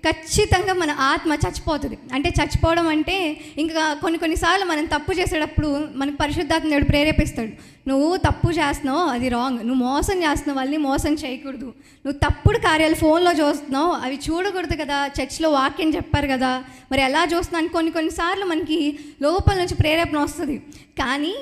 ఖచ్చితంగా మన ఆత్మ చచ్చిపోతుంది. అంటే చచ్చిపోవడం అంటే ఇంకా కొన్నిసార్లు మనం తప్పు చేసేటప్పుడు మనకు పరిశుద్ధాత్మ దేవుడు ప్రేరేపిస్తాడు. నువ్వు తప్పు చేస్తున్నావు, అది రాంగ్. నువ్వు మోసం చేస్తున్నావు, వాళ్ళని మోసం చేయకూడదు. నువ్వు తప్పుడు కార్యాలు ఫోన్లో చూస్తున్నావు, అవి చూడకూడదు కదా. చర్చ్లో వాక్యం చెప్పారు కదా, మరి ఎలా చూస్తున్నాను కొన్నిసార్లు మనకి లోపల నుంచి ప్రేరేపణ వస్తుంది. కానీ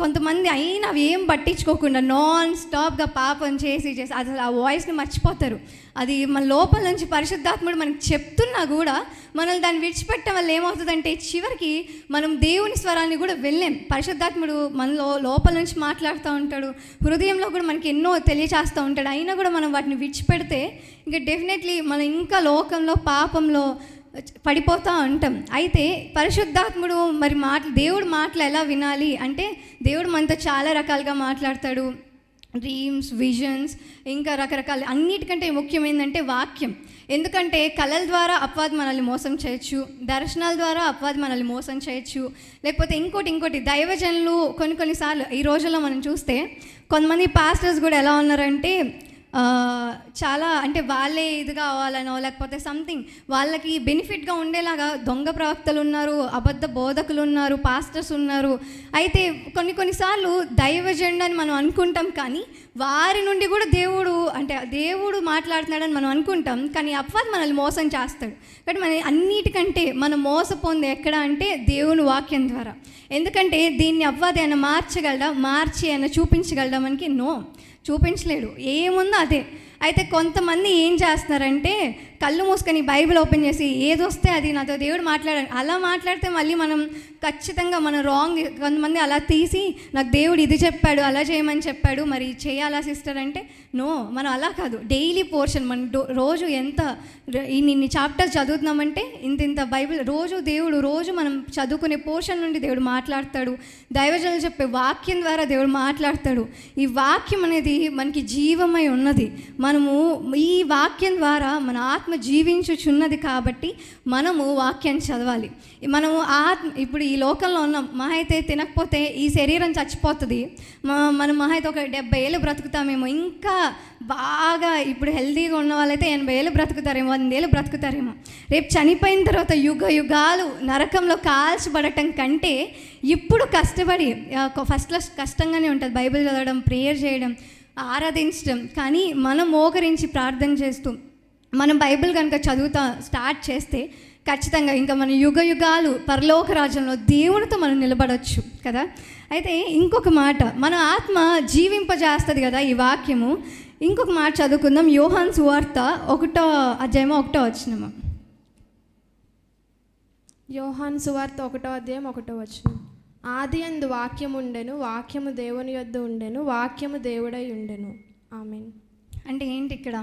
కొంతమంది అయినా అవి ఏం పట్టించుకోకుండా నాన్ స్టాప్గా పాపం చేసి అసలు ఆ వాయిస్ని మర్చిపోతారు. అది మన లోపల నుంచి పరిశుద్ధాత్ముడు మనకి చెప్తున్నా కూడా మనల్ని దాన్ని విడిచిపెట్టడం వల్ల ఏమవుతుందంటే చివరికి మనం దేవుని స్వరాన్ని కూడా వెళ్ళాం. పరిశుద్ధాత్ముడు మనలో లోపల నుంచి మాట్లాడుతూ ఉంటాడు, హృదయంలో కూడా మనకి ఎన్నో తెలియచేస్తూ ఉంటాడు. అయినా కూడా మనం వాటిని విడిచిపెడితే ఇంకా డెఫినెట్లీ మనం ఇంకా లోకంలో పాపంలో పడిపోతూ ఉంటాం. అయితే పరిశుద్ధాత్ముడు మరి దేవుడు మాటలు ఎలా వినాలి అంటే, దేవుడు మనతో చాలా రకాలుగా మాట్లాడతాడు. డ్రీమ్స్, విజన్స్, ఇంకా రకరకాల. అన్నిటికంటే ముఖ్యమైనదంటే వాక్యం. ఎందుకంటే కళల ద్వారా అపవాది మనల్ని మోసం చేయొచ్చు, దర్శనాల ద్వారా అపవాది మనల్ని మోసం చేయొచ్చు, లేకపోతే ఇంకోటి దైవజనులు కొన్నిసార్లు ఈ రోజుల్లో మనం చూస్తే కొంతమంది పాస్టర్స్ కూడా ఎలా ఉన్నారంటే చాలా అంటే వాళ్ళే ఇది కావాలనో, లేకపోతే సంథింగ్ వాళ్ళకి బెనిఫిట్గా ఉండేలాగా దొంగ ప్రవక్తలు ఉన్నారు, అబద్ధ బోధకులు ఉన్నారు, పాస్టర్స్ ఉన్నారు. అయితే కొన్నిసార్లు దైవజనుడు అని మనం అనుకుంటాం, కానీ వారి నుండి కూడా దేవుడు మాట్లాడుతున్నాడని మనం అనుకుంటాం, కానీ అపవాది మనల్ని మోసం చేస్తాడు. కాబట్టి అన్నిటికంటే మనం మోసపోంది ఎక్కడ అంటే దేవుని వాక్యం ద్వారా. ఎందుకంటే దీన్ని అపవాది అయినా మార్చి అయినా చూపించగలడా మనకి? చూపించలేడు. ఏముందో అదే. అయితే కొంతమంది ఏం చేస్తున్నారంటే కళ్ళు మూసుకొని బైబిల్ ఓపెన్ చేసి ఏదొస్తే అది నాతో దేవుడు మాట్లాడాడు అలా మాట్లాడితే మళ్ళీ మనం ఖచ్చితంగా మనం రాంగ్. కొంతమంది అలా తీసి నాకు దేవుడు ఇది చెప్పాడు, అలా చేయమని చెప్పాడు, మరి చేయాలా సిస్టర్ అంటే మనం అలా కాదు. డైలీ పోర్షన్ మనం రోజు ఇన్ని చాప్టర్స్ చదువుతున్నామంటే ఇంత బైబిల్ రోజు మనం చదువుకునే పోర్షన్ నుండి దేవుడు మాట్లాడతాడు. దైవజనులు చెప్పే వాక్యం ద్వారా దేవుడు మాట్లాడతాడు. ఈ వాక్యం అనేది మనకి జీవమై ఉన్నది. మనము ఈ వాక్యం ద్వారా మన ఆత్మ జీవించుచున్నది కాబట్టి మనము వాక్యాన్ని చదవాలి. మనము ఇప్పుడు ఈ లోకంలో ఉన్నాం, మహా అయితే తినకపోతే ఈ శరీరం చచ్చిపోతుంది. మనం మహా అయితే ఒక 70 ఏళ్ళు బ్రతుకుతామేమో. ఇంకా బాగా ఇప్పుడు హెల్తీగా ఉన్న వాళ్ళైతే 80 ఏళ్ళు బ్రతుకుతారేమో, 100 ఏళ్ళు బ్రతుకుతారేమో. రేపు చనిపోయిన తర్వాత యుగాలు నరకంలో కాల్చబడటం కంటే ఇప్పుడు కష్టపడి ఫస్ట్లో కష్టంగానే ఉంటుంది బైబిల్ చదవడం, ప్రేయర్ చేయడం, ఆరాధించడం. కానీ మనం మోకరించి ప్రార్థన చేస్తూ మనం బైబిల్ కనుక చదువుతా స్టార్ట్ చేస్తే ఖచ్చితంగా ఇంకా మన యుగ యుగాలు పరలోక రాజ్యంలో దేవునితో మనం నిలబడవచ్చు కదా. అయితే ఇంకొక మాట, మన ఆత్మ జీవింపజేస్తుంది కదా ఈ వాక్యము. ఇంకొక మాట చదువుకుందాం, యోహాను సువార్త 1వ అధ్యాయం 1వ వచనం. యోహాను సువార్త 1వ అధ్యాయం 1వ వచనం. ఆదియందు వాక్యము ఉండెను, వాక్యము దేవుని యొద్ద ఉండెను, వాక్యము దేవుడై ఉండెను. ఆమేన్. అంటే ఏంటి ఇక్కడ?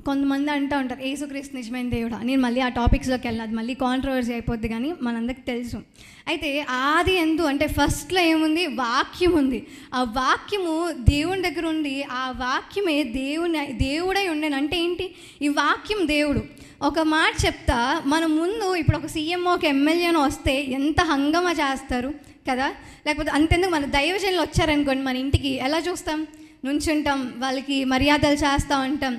కొంతమంది అంటూ ఉంటారు యేసుక్రీస్తు నిజమైన దేవుడా. నేను మళ్ళీ ఆ టాపిక్స్లోకి వెళ్ళాలి, మళ్ళీ కాంట్రవర్సీ అయిపోద్ది, కానీ మనందరికి తెలుసు. అయితే ఆది ఎందు అంటే ఫస్ట్లో ఏముంది? వాక్యం ఉంది. ఆ వాక్యము దేవుని దగ్గర ఉంది. ఆ వాక్యమే దేవుడై ఉండేను. అంటే ఏంటి? ఈ వాక్యం దేవుడు. ఒక మాట చెప్తా, మన ముందు ఇప్పుడు ఒక సీఎంఓ ఒక ఎమ్మెల్యేనో వస్తే ఎంత హంగామా చేస్తారు కదా. లేకపోతే అంతెందుకు మన దైవజనులు వచ్చారనుకోండి, మన ఇంటికి ఎలా చూస్తాం? నుంచుంటాం, వాళ్ళకి మర్యాదలు చేస్తూ ఉంటాం,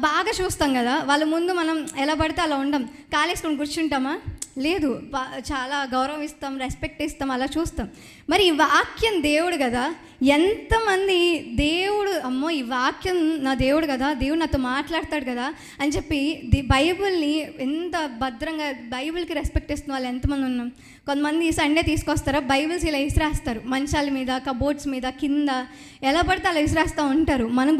బాగా చూస్తాం కదా. వాళ్ళ ముందు మనం ఎలా పడితే అలా ఉండం, కాలేసుకొని కూర్చుంటామా? లేదు, చాలా గౌరవం ఇస్తాం, రెస్పెక్ట్ ఇస్తాం, అలా చూస్తాం. మరి ఈ వాక్యం దేవుడు కదా. ఎంతమంది దేవుడు, అమ్మో ఈ వాక్యం నా దేవుడు కదా, దేవుడు నాతో మాట్లాడతాడు కదా అని చెప్పి బైబిల్ని ఎంత భద్రంగా, బైబిల్కి రెస్పెక్ట్ ఇస్తున్న వాళ్ళు ఎంతమంది ఉన్నాం? కొంతమంది సండే తీసుకొస్తారా, బైబిల్స్ ఇలా ఇసిరేస్తారు మంచాల మీద, కబోర్డ్స్ మీద, కింద, ఎలా పడితే అలా ఇసిరేస్తూ ఉంటారు. మనం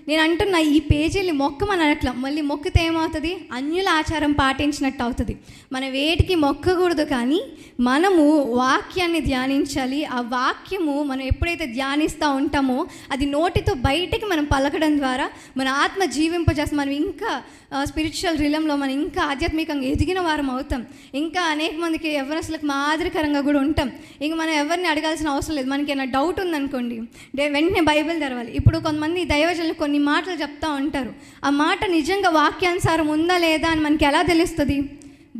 నేను అంటున్నా, ఈ పేజీలు మొక్కమని అనట్లా. మళ్ళీ మొక్కితే ఏమవుతుంది? అన్యుల ఆచారం పాటించినట్టు అవుతుంది. మనం వేటికి మొక్కకూడదు, కానీ మనము వాక్యాన్ని ధ్యానించాలి. ఆ వాక్యము మనం ఎప్పుడైతే ధ్యానిస్తూ ఉంటామో అది నోటితో బయటికి మనం పలకడం ద్వారా మన ఆత్మ జీవింపజేస్తాం. మనం ఇంకా స్పిరిచువల్ రిలంలో మనం ఇంకా ఆధ్యాత్మికంగా ఎదిగిన వారం అవుతాం. ఇంకా అనేక మందికి ఎవరసలకు మాదిరికరంగా కూడా ఉంటాం. ఇంక మనం ఎవరిని అడగాల్సిన అవసరం లేదు. మనకి ఏమైనా డౌట్ ఉందనుకోండి, వెంటనే బైబిల్ తెరవాలి. ఇప్పుడు కొంతమంది దైవజనులు కొన్ని మాటలు చెప్తూ ఉంటారు. ఆ మాట నిజంగా వాక్యానుసారం ఉందా లేదా అని మనకి ఎలా తెలుస్తుంది?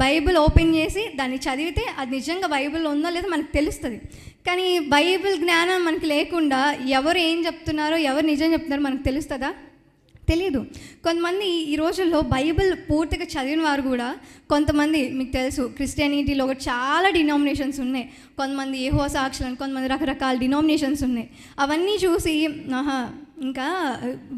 బైబిల్ ఓపెన్ చేసి దాన్ని చదివితే అది నిజంగా బైబిల్లో ఉందో లేదో మనకు తెలుస్తుంది. కానీ బైబిల్ జ్ఞానం మనకి లేకుండా ఎవరు ఏం చెప్తున్నారో, ఎవరు నిజం చెప్తున్నారో మనకు తెలుస్తుందా? తెలీదు. కొంతమంది ఈ రోజుల్లో బైబిల్ పూర్తిగా చదివిన వారు కూడా, కొంతమంది మీకు తెలుసు క్రిస్టియానిటీలో కూడా చాలా డినామినేషన్స్ ఉన్నాయి. కొంతమంది యెహోవా సాక్షులు, కొంతమంది రకరకాల డినామినేషన్స్ ఉన్నాయి. అవన్నీ చూసి ఇంకా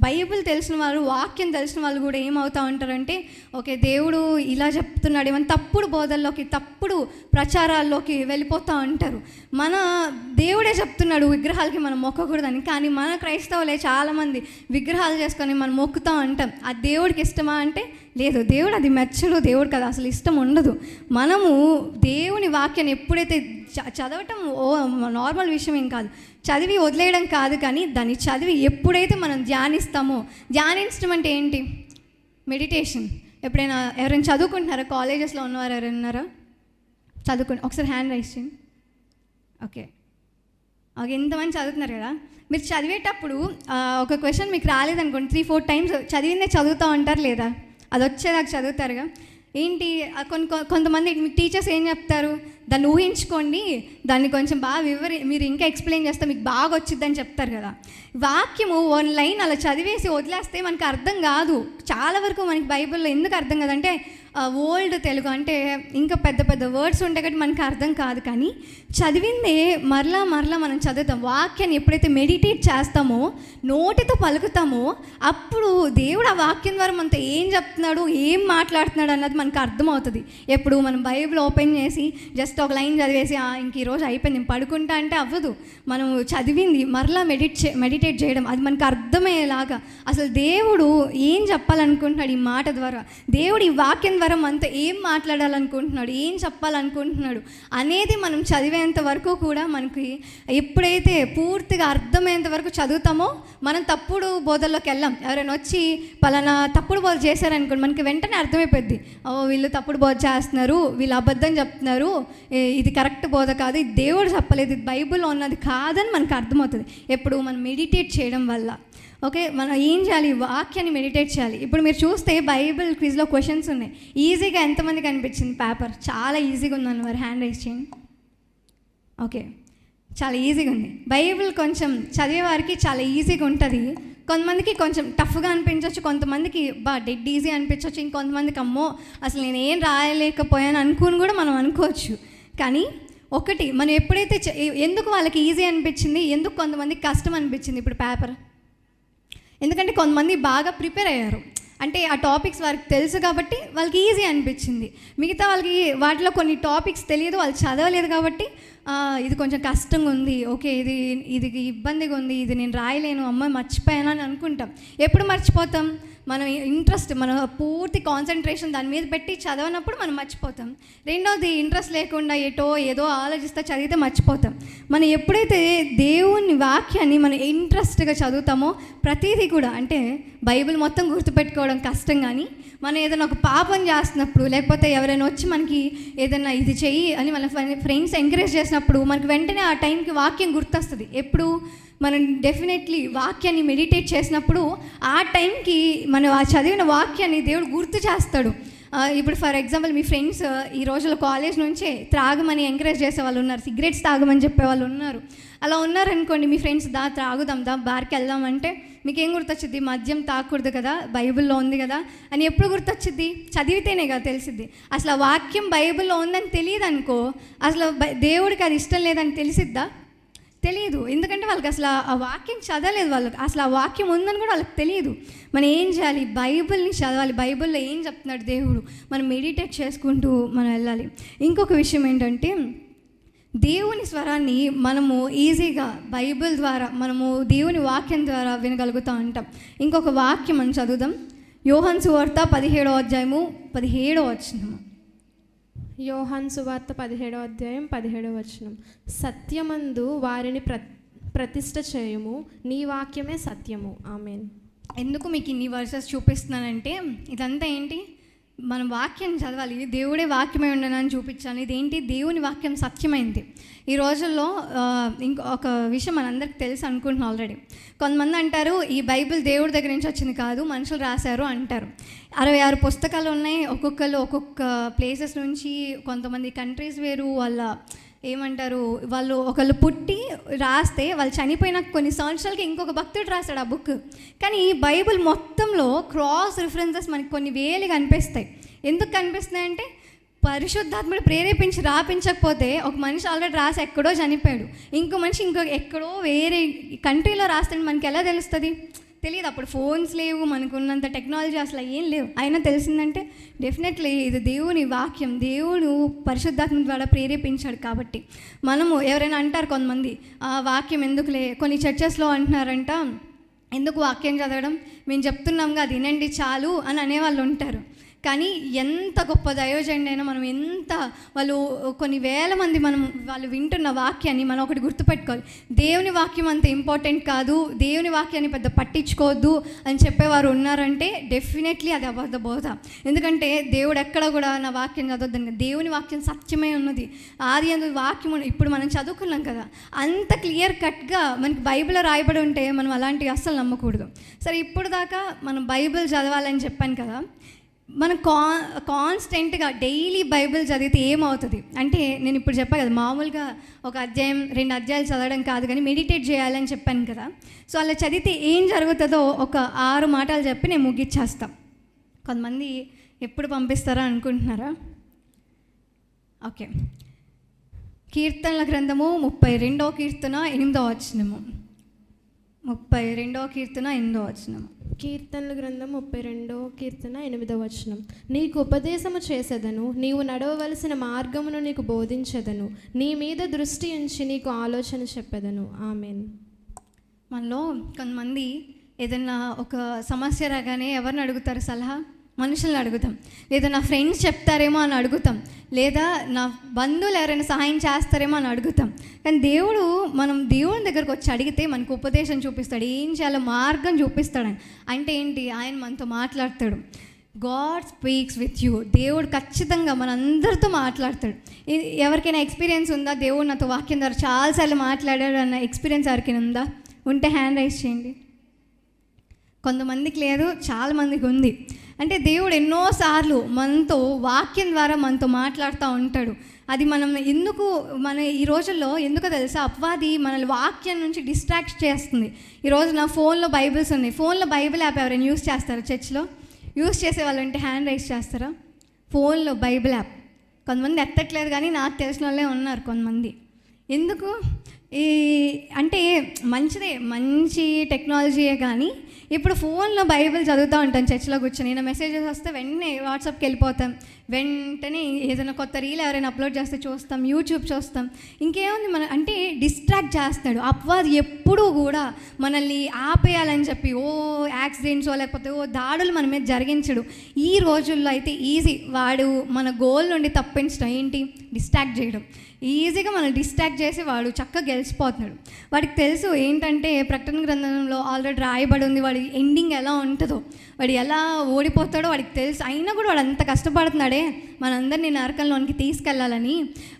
బైబిల్ తెలిసిన వాళ్ళు, వాక్యం తెలిసిన వాళ్ళు కూడా ఏమవుతూ ఉంటారంటే, ఓకే దేవుడు ఇలా చెప్తున్నాడు, ఏమైనా తప్పుడు బోధల్లోకి, తప్పుడు ప్రచారాల్లోకి వెళ్ళిపోతూ ఉంటారు. మన దేవుడే చెప్తున్నాడు విగ్రహాలకి మనం మొక్కకూడదని, కానీ మన క్రైస్తవులే చాలామంది విగ్రహాలు చేసుకొని మనం మొక్కుతూ ఉంటాం. ఆ దేవుడికి ఇష్టమా అంటే లేదు, దేవుడు అది మెచ్చడు, దేవుడు కదా అసలు ఇష్టం ఉండదు. మనము దేవుని వాక్యాన్ని ఎప్పుడైతే చదవటం నార్మల్ విషయం ఏం కాదు, చదివి వదిలేయడం కాదు, కానీ దాన్ని చదివి ఎప్పుడైతే మనం ధ్యానిస్తామో, ధ్యానించడం అంటే ఏంటి? మెడిటేషన్. ఎప్పుడైనా ఎవరైనా చదువుకుంటున్నారా? కాలేజెస్లో ఉన్నవారు ఎవరైనా ఉన్నారా? చదువుకుని ఒకసారి హ్యాండ్ రైజ్ చేయండి. ఓకే, ఎంతమంది చదువుతున్నారు కదా. మీరు చదివేటప్పుడు ఒక క్వశ్చన్ మీకు రాలేదనుకోండి, 3-4 టైమ్స్ చదివిందే చదువుతూ ఉంటారు లేదా? అది వచ్చేదాకా చదువుతారుగా. ఏంటి కొంతమంది మీకు టీచర్స్ ఏం చెప్తారు? దాన్ని ఊహించుకోండి, దాన్ని కొంచెం బాగా మీరు ఇంకా ఎక్స్ప్లెయిన్ చేస్తే మీకు బాగా వచ్చిద్దని చెప్తారు కదా. వాక్యము 1 లైన్ అలా చదివేసి వదిలేస్తే మనకు అర్థం కాదు. చాలా వరకు మనకి బైబిల్లో ఎందుకు అర్థం కాదంటే, ఓల్డ్ తెలుగు అంటే ఇంకా పెద్ద పెద్ద వర్డ్స్ ఉంటాయి కాబట్టి మనకు అర్థం కాదు. కానీ చదివిందే మరలా మనం చదువుతాం. వాక్యాన్ని ఎప్పుడైతే మెడిటేట్ చేస్తామో, నోటితో పలుకుతామో, అప్పుడు దేవుడు ఆ వాక్యం ద్వారా మనతో ఏం చెప్తున్నాడు, ఏం మాట్లాడుతున్నాడు అన్నది మనకు అర్థమవుతుంది. ఎప్పుడు మనం బైబిల్ ఓపెన్ చేసి జస్ట్ ఒక లైన్ చదివేసి ఇంక ఈరోజు అయిపోయింది నేను పడుకుంటా అంటే అవ్వదు. మనం చదివింది మరలా మెడిటేట్ చేయడం, అది మనకు అర్థమయ్యేలాగా అసలు దేవుడు ఏం చెప్పాలనుకుంటున్నాడు ఈ మాట ద్వారా, దేవుడు ఈ వాక్యం ద్వారా మనతో ఏం మాట్లాడాలనుకుంటున్నాడు, ఏం చెప్పాలనుకుంటున్నాడు అనేది మనం చదివేంత వరకు కూడా మనకి ఎప్పుడైతే పూర్తిగా అర్థమయ్యేంత వరకు చదువుతామో మనం తప్పుడు బోధల్లోకి వెళ్ళాం. ఎవరైనా వచ్చి పలానా తప్పుడు బోధ చేశారనుకోండి, మనకి వెంటనే అర్థమైపోద్ది, వీళ్ళు తప్పుడు బోధ చేస్తున్నారు, వీళ్ళు అబద్ధం చెప్తున్నారు, ఇది కరెక్ట్ బోధ కాదు, ఇది దేవుడు చెప్పలేదు, ఇది బైబిల్లో ఉన్నది కాదని మనకు అర్థమవుతుంది ఎప్పుడు మనం మెడిటేట్ చేయడం వల్ల. ఓకే, మనం ఏం చేయాలి? వాక్యాన్ని మెడిటేట్ చేయాలి. ఇప్పుడు మీరు చూస్తే బైబిల్ క్విజ్లో క్వశ్చన్స్ ఉన్నాయి. ఈజీగా ఎంతమందికి అనిపించింది పేపర్? చాలా ఈజీగా ఉందని వారు హ్యాండ్ రైజ్ చేయండి. ఓకే, చాలా ఈజీగా ఉంది. బైబిల్ కొంచెం చదివేవారికి చాలా ఈజీగా ఉంటుంది. కొంతమందికి కొంచెం టఫ్గా అనిపించవచ్చు, కొంతమందికి డెడ్ ఈజీ అనిపించవచ్చు, ఇంకొంతమందికి అమ్మో అసలు నేను ఏం రాయలేకపోయాను అనుకుని కూడా మనం అనుకోవచ్చు. కానీ ఒకటి, మనం ఎప్పుడైతే ఎందుకు వాళ్ళకి ఈజీ అనిపించింది, ఎందుకు కొంతమందికి కష్టం అనిపించింది ఇప్పుడు పేపర్? ఎందుకంటే కొంతమంది బాగా ప్రిపేర్ అయ్యారు. అంటే ఆ టాపిక్స్ వారికి తెలుసు కాబట్టి వాళ్ళకి ఈజీ అనిపించింది. మిగతా వాళ్ళకి వాటిలో కొన్ని టాపిక్స్ తెలియదు, వాళ్ళు చదవలేదు కాబట్టి ఇది కొంచెం కష్టంగా ఉంది, ఓకే ఇది ఇబ్బందిగా ఉంది, ఇది నేను రాయలేను, అమ్మ మర్చిపోయాను అని అనుకుంటాం. ఎప్పుడు మర్చిపోతాం? మనం ఇంట్రెస్ట్, మన పూర్తి కాన్సన్ట్రేషన్ దాని మీద పెట్టి చదవనప్పుడు మనం మర్చిపోతాం. రెండవది, ఇంట్రెస్ట్ లేకుండా ఏదో ఆలోచిస్తే చదివితే మర్చిపోతాం. మనం ఎప్పుడైతే దేవుని వాక్యాన్ని మనం ఇంట్రెస్ట్గా చదువుతామో ప్రతిదీ కూడా, అంటే బైబిల్ మొత్తం గుర్తుపెట్టుకోవడం కష్టం, కానీ మనం ఏదైనా ఒక పాపం చేస్తున్నప్పుడు, లేకపోతే ఎవరైనా వచ్చి మనకి ఏదైనా ఇది చెయ్యి అని మన ఫ్రెండ్స్ ఎంకరేజ్ చేసినప్పుడు మనకి వెంటనే ఆ టైంకి వాక్యం గుర్తొస్తుంది. ఎప్పుడు మనం డెఫినెట్లీ వాక్యాన్ని మెడిటేట్ చేసినప్పుడు ఆ టైంకి మనం ఆ చదివిన వాక్యాన్ని దేవుడు గుర్తు చేస్తాడు. ఇప్పుడు ఫర్ ఎగ్జాంపుల్ మీ ఫ్రెండ్స్ ఈ రోజుల్లో కాలేజ్ నుంచే త్రాగమని ఎంకరేజ్ చేసే వాళ్ళు ఉన్నారు, సిగరెట్స్ తాగమని చెప్పే వాళ్ళు ఉన్నారు. అలా ఉన్నారనుకోండి, మీ ఫ్రెండ్స్ త్రాగుదాం బార్కి వెళ్దామంటే మీకేం గుర్తొచ్చింది? మద్యం తాగకూడదు కదా, బైబిల్లో ఉంది కదా అని ఎప్పుడు గుర్తొచ్చింది? చదివితేనే కదా తెలిసిద్ది. అసలు ఆ వాక్యం బైబిల్లో ఉందని తెలియదు అనుకో, అసలు దేవుడికి అది ఇష్టం లేదని తెలిసిద్దా? తెలియదు. ఎందుకంటే వాళ్ళకి అసలు ఆ వాక్యం చదవలేదు, వాళ్ళకి అసలు ఆ వాక్యం ఉందని కూడా వాళ్ళకి తెలియదు. మనం ఏం చేయాలి? బైబిల్ని చదవాలి. బైబిల్లో ఏం చెప్తున్నాడు దేవుడు, మనం మెడిటేట్ చేసుకుంటూ మనం వెళ్ళాలి. ఇంకొక విషయం ఏంటంటే, దేవుని స్వరాన్ని మనము ఈజీగా బైబిల్ ద్వారా, మనము దేవుని వాక్యం ద్వారా వినగలుగుతూ ఉంటాం. ఇంకొక వాక్యం మనం చదువుదాం. యోహాను సువార్త 17వ అధ్యాయము 17వ వచనం. యోహాను సువార్త 17వ అధ్యాయం 17వ వచనం. సత్యమందు వారిని ప్రతిష్ఠ చేయము, నీ వాక్యమే సత్యము. ఆమేన్. ఎందుకు మీకు ఇన్ని వర్సెస్ చూపిస్తున్నానంటే, ఇదంతా ఏంటి? మనం వాక్యం చదవాలి, దేవుడే వాక్యమై ఉండనని చూపించాలి. ఇదేంటి? దేవుని వాక్యం సత్యమైంది. ఈ రోజుల్లో ఇంకొక విషయం మనందరికి తెలుసు అనుకుంటున్నాం ఆల్రెడీ. కొంతమంది అంటారు ఈ బైబిల్ దేవుడి దగ్గర నుంచి వచ్చింది కాదు, మనుషులు రాశారు అంటారు. 66 పుస్తకాలు ఉన్నాయి, ఒక్కొక్కరు ఒక్కొక్క ప్లేసెస్ నుంచి, కొంతమంది కంట్రీస్ వేరు, వాళ్ళ ఏమంటారు, వాళ్ళు ఒకళ్ళు పుట్టి రాస్తే వాళ్ళు చనిపోయిన కొన్ని సంవత్సరాలకి ఇంకొక భక్తుడు రాస్తాడు ఆ బుక్. కానీ ఈ బైబిల్ మొత్తంలో క్రాస్ రిఫరెన్సెస్ మనకి కొన్ని వేలు కనిపిస్తాయి. ఎందుకు కనిపిస్తున్నాయంటే, పరిశుద్ధాత్ముడు ప్రేరేపించి రాపించకపోతే ఒక మనిషి ఆల్రెడీ రాసి ఎక్కడో చనిపోయాడు, ఇంకో మనిషి ఎక్కడో వేరే కంట్రీలో రాస్తాడు, మనకి ఎలా తెలుస్తుంది? తెలియదు. అప్పుడు ఫోన్స్ లేవు, మనకున్నంత టెక్నాలజీ అసలు ఏం లేవు. అయినా తెలిసిందంటే డెఫినెట్లీ ఇది దేవుని వాక్యం, దేవుడు పరిశుద్ధాత్మ ద్వారా ప్రేరేపించాడు. కాబట్టి మనము, ఎవరైనా అంటారు కొంతమంది, ఆ వాక్యం ఎందుకులే, కొన్ని చర్చెస్లో అంటున్నారంట, ఎందుకు వాక్యం చదవడం, మేము చెప్తున్నాంగా అది వినండి చాలు అని అనేవాళ్ళు ఉంటారు. కానీ ఎంత గొప్ప దైవజనుడు అయినా, మనం ఎంత వాళ్ళు కొన్ని వేల మంది వాళ్ళు వింటున్న వాక్యాన్ని మనం ఒకటి గుర్తుపెట్టుకోవాలి, దేవుని వాక్యం అంత ఇంపార్టెంట్ కాదు, దేవుని వాక్యాన్ని పెద్ద పట్టించుకోవద్దు అని చెప్పేవారు ఉన్నారంటే డెఫినెట్లీ అది అబద్ధ బోధ. ఎందుకంటే దేవుడు ఎక్కడ కూడా నా వాక్యం చదవద్దని, దేవుని వాక్యం సత్యమే ఉన్నది, ఆది అందు వాక్యం. ఇప్పుడు మనం చదువుకున్నాం కదా, అంత క్లియర్ కట్గా మనకి బైబిల్లో రాయబడి ఉంటే మనం అలాంటివి అస్సలు నమ్మకూడదు. సరే, ఇప్పుడు దాకా మనం బైబిల్ చదవాలని చెప్పాను కదా, మనం కాన్స్టెంట్గా డైలీ బైబిల్ చదివితే ఏమవుతుంది అంటే, నేను ఇప్పుడు చెప్పాను కదా, మామూలుగా ఒక అధ్యాయం 2 అధ్యాయాలు చదవడం కాదు, కానీ మెడిటేట్ చేయాలని చెప్పాను కదా. సో అలా చదివితే ఏం జరుగుతుందో ఒక 6 మాటలు చెప్పి నేను ముగిచ్చేస్తాను. కొంతమంది ఎప్పుడు పంపిస్తారా అనుకుంటున్నారా? ఓకే. కీర్తనల గ్రంథము 32వ కీర్తన 8వ వచనము. 32వ కీర్తన 8వ వచనము. కీర్తనల గ్రంథం 32వ కీర్తన 8వ వచనం. నీకు ఉపదేశము చేసేదను, నీవు నడవవలసిన మార్గమును నీకు బోధించెదను, నీ మీద దృష్టి ఉంచి నీకు ఆలోచన చెప్పెదను. ఆమేన్. మనలో కొంతమంది ఏదైనా ఒక సమస్య రాగానే ఎవరిని అడుగుతారు? సలహా మనుషులను అడుగుతాం, లేదా నా ఫ్రెండ్స్ చెప్తారేమో అని అడుగుతాం, లేదా నా బంధువులు ఎవరైనా సహాయం చేస్తారేమో అని అడుగుతాం. కానీ మనం దేవుని దగ్గరకు వచ్చి అడిగితే మనకు ఉపదేశం చూపిస్తాడు, ఏం చేయాలో మార్గం చూపిస్తాడని. అంటే ఏంటి? ఆయన మనతో మాట్లాడతాడు. God speaks with you. దేవుడు ఖచ్చితంగా మనందరితో మాట్లాడతాడు. ఎవరికైనా ఎక్స్పీరియన్స్ ఉందా? దేవుడు నాతో వాక్యం ద్వారా చాలాసార్లు మాట్లాడాడు అన్న ఎక్స్పీరియన్స్ ఎవరికైనా ఉందా? ఉంటే హ్యాండ్ రైజ్ చేయండి. కొంతమందికి లేదు, చాలామందికి ఉంది. అంటే దేవుడు ఎన్నోసార్లు మనతో వాక్యం ద్వారా మనతో మాట్లాడుతూ ఉంటాడు. అది మన ఈ రోజుల్లో ఎందుకో తెలుసా, అపవాది మనల్ని వాక్యం నుంచి డిస్ట్రాక్ట్ చేస్తుంది. ఈరోజు నా ఫోన్లో బైబిల్స్ ఉన్నాయి. ఫోన్లో బైబిల్ యాప్ ఎవరైనా యూస్ చేస్తారా? చర్చ్లో యూస్ చేసే వాళ్ళు ఉంటే హ్యాండ్ రైజ్ చేస్తారా? ఫోన్లో బైబిల్ యాప్ కొంతమంది ఎత్తట్లేదు, కానీ నాకు తెలిసిన వాళ్ళే ఉన్నారు కొంతమంది. ఎందుకు? అంటే మంచిదే, మంచి టెక్నాలజీయే, కానీ ఇప్పుడు ఫోన్లో బైబిల్ చదువుతూ ఉంటాం చర్చిలో కూర్చొని, నేను మెసేజెస్ వస్తే వెంటనే వాట్సాప్కి వెళ్ళిపోతాం, వెంటనే ఏదైనా కొత్త రీల్ ఎవరైనా అప్లోడ్ చేస్తే చూస్తాం, యూట్యూబ్ చూస్తాం. ఇంకేముంది మన అంటే డిస్ట్రాక్ట్ చేస్తాడు అపవాది. ఎప్పుడూ కూడా మనల్ని ఆపేయాలని చెప్పి యాక్సిడెంట్స్ లేకపోతే దాడులు మన మీద జరిగించడు. ఈ రోజుల్లో అయితే ఈజీ, వాడు మన గోల్ నుండి తప్పించడం ఏంటి, డిస్ట్రాక్ట్ చేయడం. ఈజీగా మనం డిస్ట్రాక్ట్ చేసి వాడు చక్కగా గెలిచిపోతున్నాడు. వాడికి తెలుసు ఏంటంటే ప్రకటన గ్రంథంలో ఆల్రెడీ రాయబడి ఉంది వాడి ఎండింగ్ ఎలా ఉంటుందో, వాడు ఎలా ఓడిపోతాడో వాడికి తెలుసు. అయినా కూడా వాడు అంత కష్టపడుతున్నాడే మనందరినీ నరకంలోనికి తీసుకెళ్ళాలని.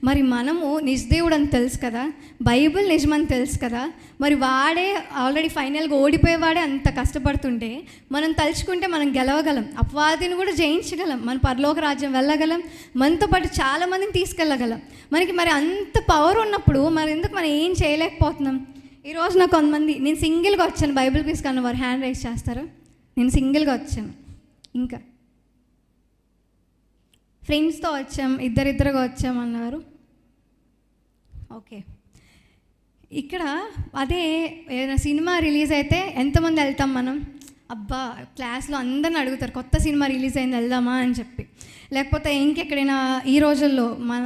మరి మనము నిజదేవుడు అని తెలుసు కదా, బైబిల్ నిజమని తెలుసు కదా, మరి వాడే ఆల్రెడీ ఫైనల్గా ఓడిపోయేవాడే అంత కష్టపడుతుంటే మనం తలుచుకుంటే మనం గెలవగలం, అపవాదిని కూడా జయించగలం, మన పరలోక రాజ్యం వెళ్ళగలం, మనతో పాటు చాలామందిని తీసుకెళ్ళగలం. మనకి మరి అంత పవర్ ఉన్నప్పుడు మరి ఎందుకు మనం ఏం చేయలేకపోతున్నాం? ఈ రోజున కొంతమంది, నేను సింగిల్గా వచ్చాను బైబిల్ క్విజ్ కన్నా, వారు హ్యాండ్ రైజ్ చేస్తారు. నేను సింగిల్గా వచ్చాను, ఇంకా ఫ్రెండ్స్తో వచ్చాం, ఇద్దరిద్దరుగా వచ్చామన్నారు. ఓకే, ఇక్కడ అదే ఏదైనా సినిమా రిలీజ్ అయితే ఎంతమంది వెళ్తాం మనం? అబ్బా, క్లాస్లో అందరిని అడుగుతారు కొత్త సినిమా రిలీజ్ అయింది వెళ్దామా అని చెప్పి. లేకపోతే ఇంకెక్కడైనా ఈ రోజుల్లో మన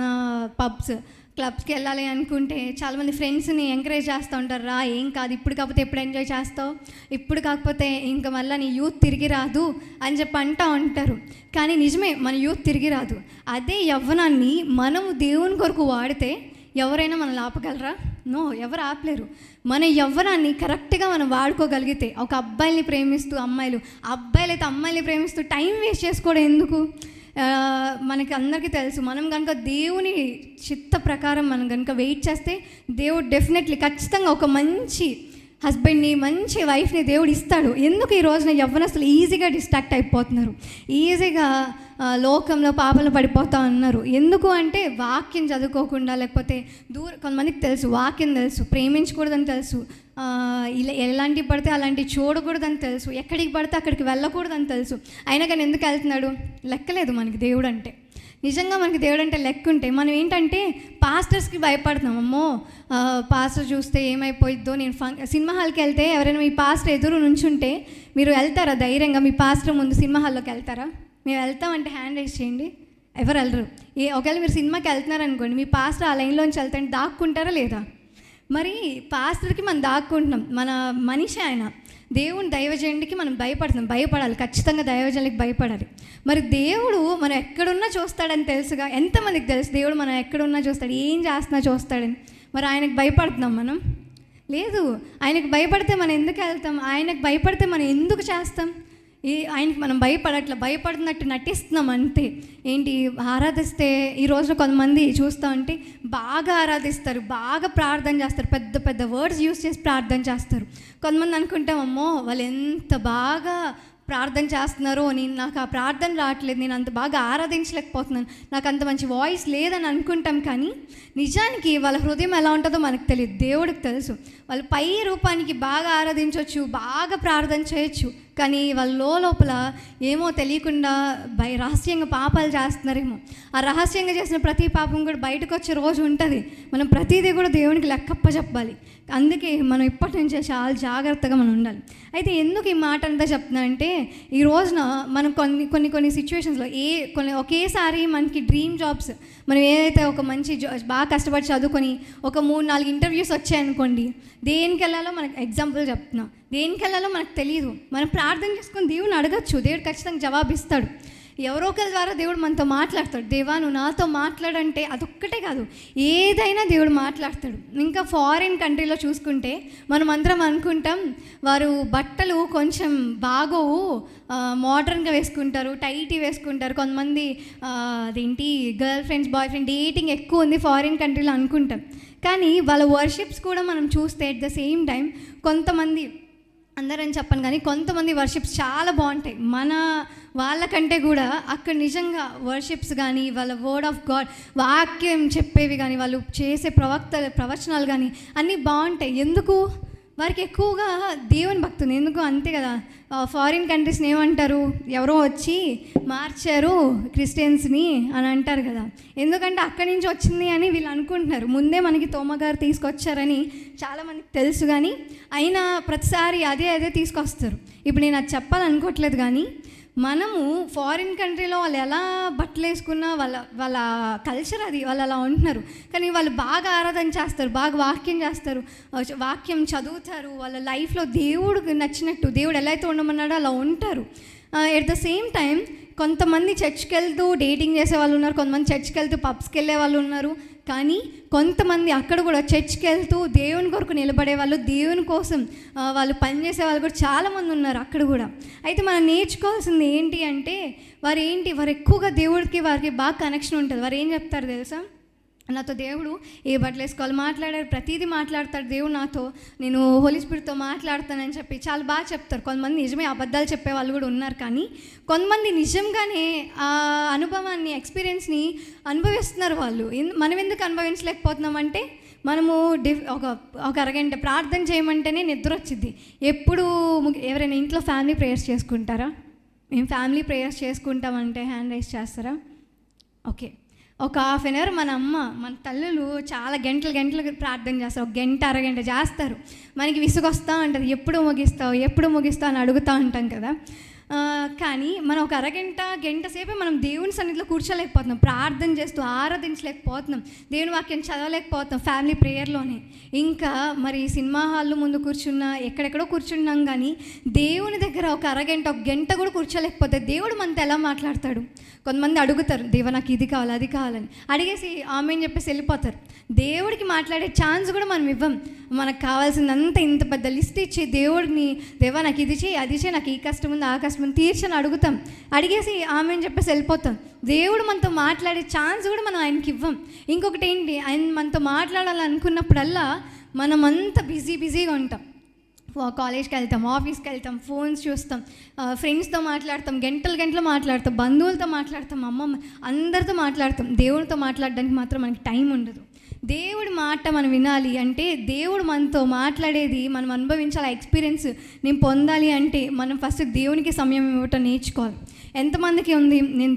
పబ్స్ క్లబ్స్కి వెళ్ళాలి అనుకుంటే చాలామంది ఫ్రెండ్స్ని ఎంకరేజ్ చేస్తూ ఉంటారు, రా ఏం కాదు, ఇప్పుడు కాకపోతే ఎప్పుడు ఎంజాయ్ చేస్తావు, ఇప్పుడు కాకపోతే ఇంకా మళ్ళీ నీ యూత్ తిరిగి రాదు అని చెప్పి అంటూ ఉంటారు. కానీ నిజమే, మన యూత్ తిరిగి రాదు. అదే యవ్వనాన్ని మనము దేవుని కొరకు వాడితే ఎవరైనా మనల్ని ఆపగలరా? నో, ఎవరు ఆపలేరు. మన యవ్వనాన్ని కరెక్ట్గా మనం వాడుకోగలిగితే, ఒక అబ్బాయిని ప్రేమిస్తూ అమ్మాయిలు, అబ్బాయిలు అయితే అమ్మాయిని ప్రేమిస్తూ టైం వేస్ట్ చేసుకోవడం ఎందుకు? మనకి అందరికీ తెలుసు, మనం కనుక దేవుని చిత్త ప్రకారం మనం కనుక వెయిట్ చేస్తే దేవుడు డెఫినెట్లీ ఖచ్చితంగా ఒక మంచి హస్బెండ్ని, మంచి వైఫ్ని దేవుడు ఇస్తాడు. ఎందుకు ఈ రోజున యవ్వనస్తులు ఈజీగా డిస్ట్రాక్ట్ అయిపోతున్నారు, ఈజీగా లోకంలో పాపలు పడిపోతూ ఉన్నారు? ఎందుకు అంటే వాక్యం చదువుకోకుండా, లేకపోతే కొంతమందికి తెలుసు వాక్యం తెలుసు, ప్రేమించకూడదని తెలుసు, ఇలా ఎలాంటివి పడితే అలాంటివి చూడకూడదని తెలుసు, ఎక్కడికి పడితే అక్కడికి వెళ్ళకూడదని తెలుసు. అయినా కానీ ఎందుకు వెళ్తున్నాడు? లెక్కలేదు మనకి దేవుడు అంటే. నిజంగా మనకి దేవుడు అంటే లెక్క ఉంటే మనం ఏంటంటే పాస్టర్స్కి భయపడుతున్నాం. అమ్మో పాస్టర్ చూస్తే ఏమైపోయిద్దో. నేను సినిమా హాల్కి వెళ్తే ఎవరైనా మీ పాస్టర్ ఎదురు నుంచుంటే మీరు వెళ్తారా ధైర్యంగా? మీ పాస్టర్ ముందు సినిమా హాల్లోకి వెళ్తారా? మేము వెళ్తామంటే హ్యాండ్ రైజ్ చేయండి. ఎవరు వెళ్ళరు. ఒకవేళ మీరు సినిమాకి వెళ్తున్నారనుకోండి, మీ పాస్టర్ ఆ లైన్లోంచి వెళ్తాంటే దాక్కుంటారా లేదా? మరి పాస్టర్కి మనం దాక్కుంటున్నాం, మన మనిషి ఆయన. దేవుని దైవజనుడికి మనం భయపడాలి, ఖచ్చితంగా దైవజనుడికి భయపడాలి. మరి దేవుడు మనం ఎక్కడున్నా చూస్తాడని తెలుసుగా. ఎంతమందికి తెలుసు దేవుడు మనం ఎక్కడున్నా చూస్తాడు, ఏం చేస్తున్నా చూస్తాడని? మరి ఆయనకు భయపడుతున్నాం మనం? లేదు. ఆయనకు భయపడితే మనం ఎందుకు వెళ్తాం? ఆయనకు భయపడితే మనం ఎందుకు చేస్తాం? ఆయనకి మనం భయపడుతున్నట్టు నటిస్తున్నాం అంతే. ఏంటి ఆరాధిస్తే ఈ రోజున కొంతమంది చూస్తూ ఉంటే బాగా ఆరాధిస్తారు, బాగా ప్రార్థన చేస్తారు, పెద్ద పెద్ద వర్డ్స్ యూస్ చేసి ప్రార్థన చేస్తారు. కొంతమంది అనుకుంటాం, అమ్మో వాళ్ళు ఎంత బాగా ప్రార్థన చేస్తున్నారో, నాకు ఆ ప్రార్థన రావట్లేదు, నేను అంత బాగా ఆరాధించలేకపోతున్నాను, నాకు అంత మంచి వాయిస్ లేదని అనుకుంటాం. కానీ నిజానికి వాళ్ళ హృదయం ఎలా ఉంటుందో మనకు తెలియదు, దేవుడికి తెలుసు. వాళ్ళు పై రూపానికి బాగా ఆరాధించవచ్చు, బాగా ప్రార్థన చేయొచ్చు, కానీ వాళ్ళ లోపల ఏమో తెలియకుండా రహస్యంగా పాపాలు చేస్తున్నారేమో. ఆ రహస్యంగా చేసిన ప్రతి పాపం కూడా బయటకు వచ్చే రోజు ఉంటుంది. మనం ప్రతిదీ కూడా దేవునికి లెక్కప్ప చెప్పాలి. అందుకే మనం ఇప్పటి నుంచే చాలా జాగ్రత్తగా మనం ఉండాలి. అయితే ఎందుకు ఈ మాట అంతా చెప్తున్నానంటే, ఈ రోజున మనం కొన్ని సిచ్యువేషన్స్లో ఒకేసారి మనకి డ్రీమ్ జాబ్స్, మనం ఏదైతే ఒక మంచి బాగా కష్టపడి చదువుకొని ఒక 3-4 ఇంటర్వ్యూస్ వచ్చాయనుకోండి, దేనికి వెళ్ళాలో మనకు ఎగ్జాంపుల్ చెప్తున్నాం, దేనికి వెళ్ళాలో మనకు తెలియదు. మనం ప్రార్థన చేసుకొని దేవుని అడగచ్చు, దేవుడు ఖచ్చితంగా జవాబిస్తాడు. ఎవరో ఒకరి ద్వారా దేవుడు మనతో మాట్లాడతాడు. దేవా నువ్వు నాతో మాట్లాడంటే అదొక్కటే కాదు, ఏదైనా దేవుడు మాట్లాడతాడు. ఇంకా ఫారిన్ కంట్రీలో చూసుకుంటే మనం అందరం అనుకుంటాం వారు బట్టలు కొంచెం బాగోవు, మోడర్న్గా వేసుకుంటారు, టైటీ వేసుకుంటారు. కొంతమంది అదేంటి girl friends boy friend dating ఎక్కువ ఉంది ఫారిన్ కంట్రీలో అనుకుంటాం. కానీ వాళ్ళ వర్షిప్స్ కూడా మనం చూస్తే అట్ ద సేమ్ టైం కొంతమంది, అందరని చెప్పను కానీ కొంతమంది వర్షిప్స్ చాలా బాగుంటాయి. మన వాళ్ళకంటే కూడా అక్కడ నిజంగా వర్షిప్స్ కానీ, వాళ్ళ వర్డ్ ఆఫ్ గాడ్ వాక్యం చెప్పేవి కానీ, వాళ్ళు చేసే ప్రవచనాలు కానీ అన్నీ బాగుంటాయి. ఎందుకు? వారికి ఎక్కువగా దేవుని భక్తి ఉంది. ఎందుకు అంతే కదా, ఫారిన్ కంట్రీస్ని ఏమంటారు, ఎవరో వచ్చి మార్చారు క్రిస్టియన్స్ని అని అంటారు కదా. ఎందుకంటే అక్కడి నుంచి వచ్చింది అని వీళ్ళు అనుకుంటున్నారు. ముందే మనకి తోమగారు తీసుకొచ్చారని చాలామందికి తెలుసు, కానీ అయినా ప్రతిసారి అదే తీసుకొస్తారు. ఇప్పుడు నేను అది చెప్పాలనుకోవట్లేదు, కానీ మనము ఫారిన్ కంట్రీలో వాళ్ళు ఎలా బట్టలు వేసుకున్నా వాళ్ళ కల్చర్ అది, వాళ్ళు అలా ఉంటున్నారు. కానీ వాళ్ళు బాగా ఆరాధన చేస్తారు, బాగా వాక్యం చేస్తారు, వాక్యం చదువుతారు, వాళ్ళ లైఫ్లో దేవుడికి నచ్చినట్టు దేవుడు ఎలా అయితే ఉండమన్నాడో అలా ఉంటారు. ఎట్ ద సేమ్ టైం కొంతమంది చర్చ్కి వెళ్తూ డేటింగ్ చేసే వాళ్ళు ఉన్నారు, కొంతమంది చర్చ్కి వెళ్తూ పబ్స్కి వెళ్ళే వాళ్ళు ఉన్నారు. కానీ కొంతమంది అక్కడ కూడా చర్చ్కి వెళ్తూ దేవుని కొరకు నిలబడే వాళ్ళు, దేవుని కోసం వాళ్ళు పనిచేసే వాళ్ళు కూడా చాలామంది ఉన్నారు అక్కడ కూడా. అయితే మనం నేర్చుకోవాల్సింది ఏంటి అంటే, వారు ఎక్కువగా దేవుడికి వారికి బాగా కనెక్షన్ ఉంటుంది. వారు ఏం చెప్తారు తెలుసా, నాతో దేవుడు ఏ బట్టలు వేసుకోవాలి మాట్లాడారు, ప్రతిదీ మాట్లాడతాడు దేవుడు నాతో, నేను హోలీ స్పిరిట్తో మాట్లాడతానని చెప్పి చాలా బాగా చెప్తారు. కొంతమంది నిజమే అబద్ధాలు చెప్పే వాళ్ళు కూడా ఉన్నారు, కానీ కొంతమంది నిజంగానే ఆ అనుభవాన్ని, ఎక్స్పీరియన్స్ని అనుభవిస్తున్నారు వాళ్ళు. మనం ఎందుకు అనుభవించలేకపోతున్నామంటే, మనము ఒక అరగంట ప్రార్థన చేయమంటేనే నిద్ర వచ్చింది. ఎప్పుడు ఎవరైనా ఇంట్లో ఫ్యామిలీ ప్రేయర్స్ చేసుకుంటారా? మేము ఫ్యామిలీ ప్రేయర్స్ చేసుకుంటామంటే హ్యాండ్ రైజ్ చేస్తారా? ఓకే, ఒక హాఫ్ అన్ అవర్ మన తల్లులు చాలా గంటలు ప్రార్థన చేస్తారు. ఒక గంట అరగంట చేస్తారు. మనకి విసుగొస్తూ ఉంటుంది, ఎప్పుడు ముగిస్తావు అని అడుగుతూ ఉంటాం కదా. కానీ మనం ఒక గంట సేపే మనం దేవుని సన్నిధిలో కూర్చోలేకపోతున్నాం, ప్రార్థన చేస్తూ ఆరాధించలేకపోతున్నాం, దేవుని వాక్యం చదవలేకపోతున్నాం ఫ్యామిలీ ప్రేయర్లోనే. ఇంకా మరి సినిమా హాల్లో ముందు కూర్చున్నా, ఎక్కడెక్కడో కూర్చున్నాం, కానీ దేవుని దగ్గర ఒక గంట కూడా కూర్చోలేకపోతే దేవుడు మనతో ఎలా మాట్లాడతాడు? కొంతమంది అడుగుతారు, దేవా నాకు ఇది కావాలి అది కావాలని, అడిగేసి ఆమెని చెప్పేసి వెళ్ళిపోతారు. దేవుడికి మాట్లాడే ఛాన్స్ కూడా మనం ఇవ్వం. మనకు కావాల్సిందంతా ఇంత పెద్ద లిస్ట్ ఇచ్చి దేవుడిని, దేవా నాకు ఇది చేయి అది చేయి, నాకు ఈ కష్టం ఉంది ఆ కష్టం ఉంది తీర్చని అడుగుతాం, అడిగేసి ఆమెని చెప్పేసి వెళ్ళిపోతాం. దేవుడు మనతో మాట్లాడే ఛాన్స్ కూడా మనం ఆయనకి ఇవ్వం. ఇంకొకటి ఏంటి, ఆయన మనతో మాట్లాడాలనుకున్నప్పుడల్లా మనమంతా బిజీగా ఉంటాం. కాలేజ్కి వెళ్తాం, ఆఫీస్కి వెళ్తాం, ఫోన్స్ చూస్తాం, ఫ్రెండ్స్తో మాట్లాడతాం, గంటలు మాట్లాడతాం, బంధువులతో మాట్లాడతాం, అమ్మమ్మ అందరితో మాట్లాడతాం. దేవుడితో మాట్లాడడానికి మాత్రం మనకి టైం ఉండదు. దేవుడి మాట మనం వినాలి అంటే, దేవుడు మనతో మాట్లాడేది మనం అనుభవించాలి, ఆ ఎక్స్పీరియన్స్ నేను పొందాలి అంటే మనం ఫస్ట్ దేవునికి సమయం ఇవ్వటం నేర్చుకోవాలి. ఎంతమందికి ఉంది, నేను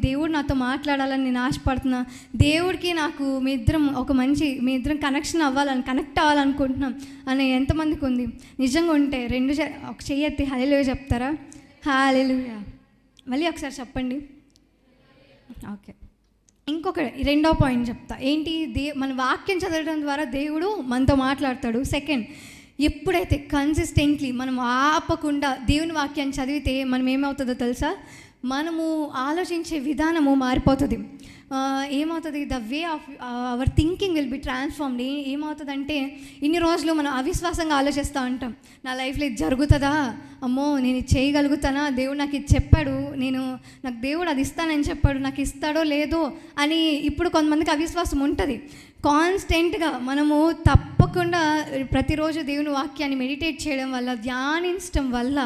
దేవుడు నాతో మాట్లాడాలని నేను ఆశపడుతున్నా, దేవుడికి నాకు మీ ఇద్దరం కనెక్ట్ అవ్వాలనుకుంటున్నాం అని ఎంతమందికి ఉంది? నిజంగా ఉంటే ఒక చెయ్యి ఎత్తి హల్లెలూయా చెప్తారా? హల్లెలూయా. మళ్ళీ ఒకసారి చెప్పండి. ఓకే, రెండో పాయింట్ చెప్తా. ఏంటి? మన వాక్యం చదవడం ద్వారా దేవుడు మనతో మాట్లాడతాడు. సెకండ్, ఎప్పుడైతే కన్సిస్టెంట్లీ మనం ఆపకుండా దేవుని వాక్యాన్ని చదివితే మనం ఏమవుతుందో తెలుసా? మనము ఆలోచించే విధానము మారిపోతుంది. ఏమవుతుంది? The way of our thinking will be transformed. ఏమవుతుందంటే, ఇన్ని రోజులు మనం అవిశ్వాసంగా ఆలోచిస్తూ ఉంటాం. నా లైఫ్లో ఇది జరుగుతుందా, అమ్మో నేను ఇది చేయగలుగుతానా, దేవుడు నాకు ఇది చెప్పాడు, నాకు దేవుడు అది ఇస్తానని చెప్పాడు, నాకు ఇస్తాడో లేదో అని ఇప్పుడు కొంతమందికి అవిశ్వాసం ఉంటుంది. కాన్స్టెంట్గా మనము తప్పకుండా ప్రతిరోజు దేవుని వాక్యాన్ని మెడిటేట్ చేయడం వల్ల, ధ్యానించడం వల్ల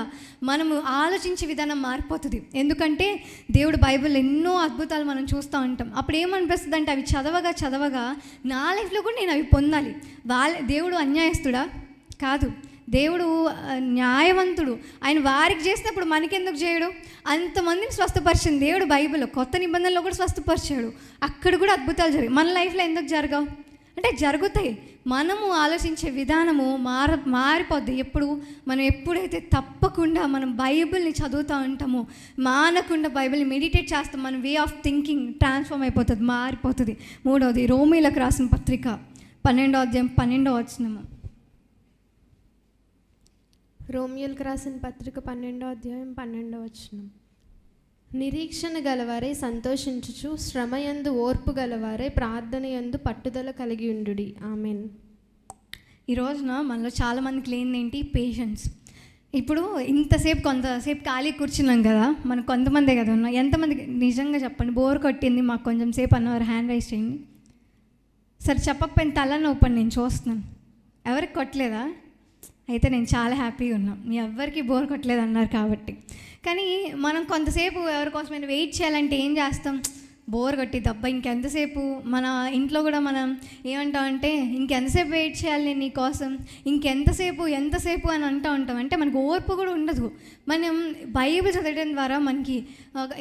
మనము ఆలోచించే విధానం మారిపోతుంది. ఎందుకంటే దేవుడు బైబిల్ ఎన్నో అద్భుతాలు మనం చూస్తూ ఉంటాం. అప్పుడు ఏమనిపిస్తుంది అంటే, అవి చదవగా నా లైఫ్లో కూడా నేను అవి పొందాలి. దేవుడు అన్యాయస్తుడా? కాదు, దేవుడు న్యాయవంతుడు. ఆయన వారికి చేసినప్పుడు మనకెందుకు చేయడు? అంతమందిని స్వస్థపరిచింది దేవుడు బైబిల్లో. కొత్త నిబంధనలో కూడా స్వస్థపరిచాడు, అక్కడ కూడా అద్భుతాలు జరిగాయి. మన లైఫ్లో ఎందుకు జరగవు అంటే జరుగుతాయి. మనము ఆలోచించే విధానము మారిపోద్ది. మనం ఎప్పుడైతే తప్పకుండా మనం బైబిల్ని చదువుతూ ఉంటామో, మానకుండా బైబిల్ని మెడిటేట్ చేస్తాం, మన వే ఆఫ్ థింకింగ్ ట్రాన్స్ఫార్మ్ అయిపోతుంది, మారిపోతుంది. మూడవది, రోమీలకు రాసిన పత్రిక 12వ అధ్యాయం 12వ వచనము. రోమియోలకు రాసిన పత్రిక 12వ అధ్యాయం 12వ వచనం. నిరీక్షణ గలవారై సంతోషించుచు, శ్రమయందు ఓర్పు గలవారై ప్రార్థనయందు పట్టుదల కలిగి ఉండుడి. ఆమెన్. ఈ రోజున మనలో చాలామందికి లేనిదేంటి? పేషెన్స్. ఇప్పుడు కొంతసేపు ఖాళీ కూర్చున్నాం కదా, మనకు కొంతమందే కదా ఉన్నాం. ఎంతమందికి నిజంగా చెప్పండి, బోర్ కొట్టింది మాకు కొంచెం సేపు అన్నవారు హ్యాండ్ రైజ్ చేయండి. సరే, చెప్పకపోయిన తల నొప్పని నేను చూస్తున్నాను. ఎవరికి కొట్టలేదా? అయితే నేను చాలా హ్యాపీగా ఉన్నాను, మీ ఎవ్వరికి బోర్ కొట్టలేదు అన్నారు కాబట్టి. కానీ మనం కొంతసేపు ఎవరి కోసమైనా వెయిట్ చేయాలంటే ఏం చేస్తాం? బోర్ కొట్టి దబ్బా ఇంకెంతసేపు, మన ఇంట్లో కూడా మనం ఏమంటామంటే ఇంకెంతసేపు వెయిట్ చేయాలి నేను నీ కోసం, ఎంతసేపు అని అంటూ ఉంటాం. అంటే మనకు ఓర్పు కూడా ఉండదు. మనం బైబిల్ చదవడం ద్వారా మనకి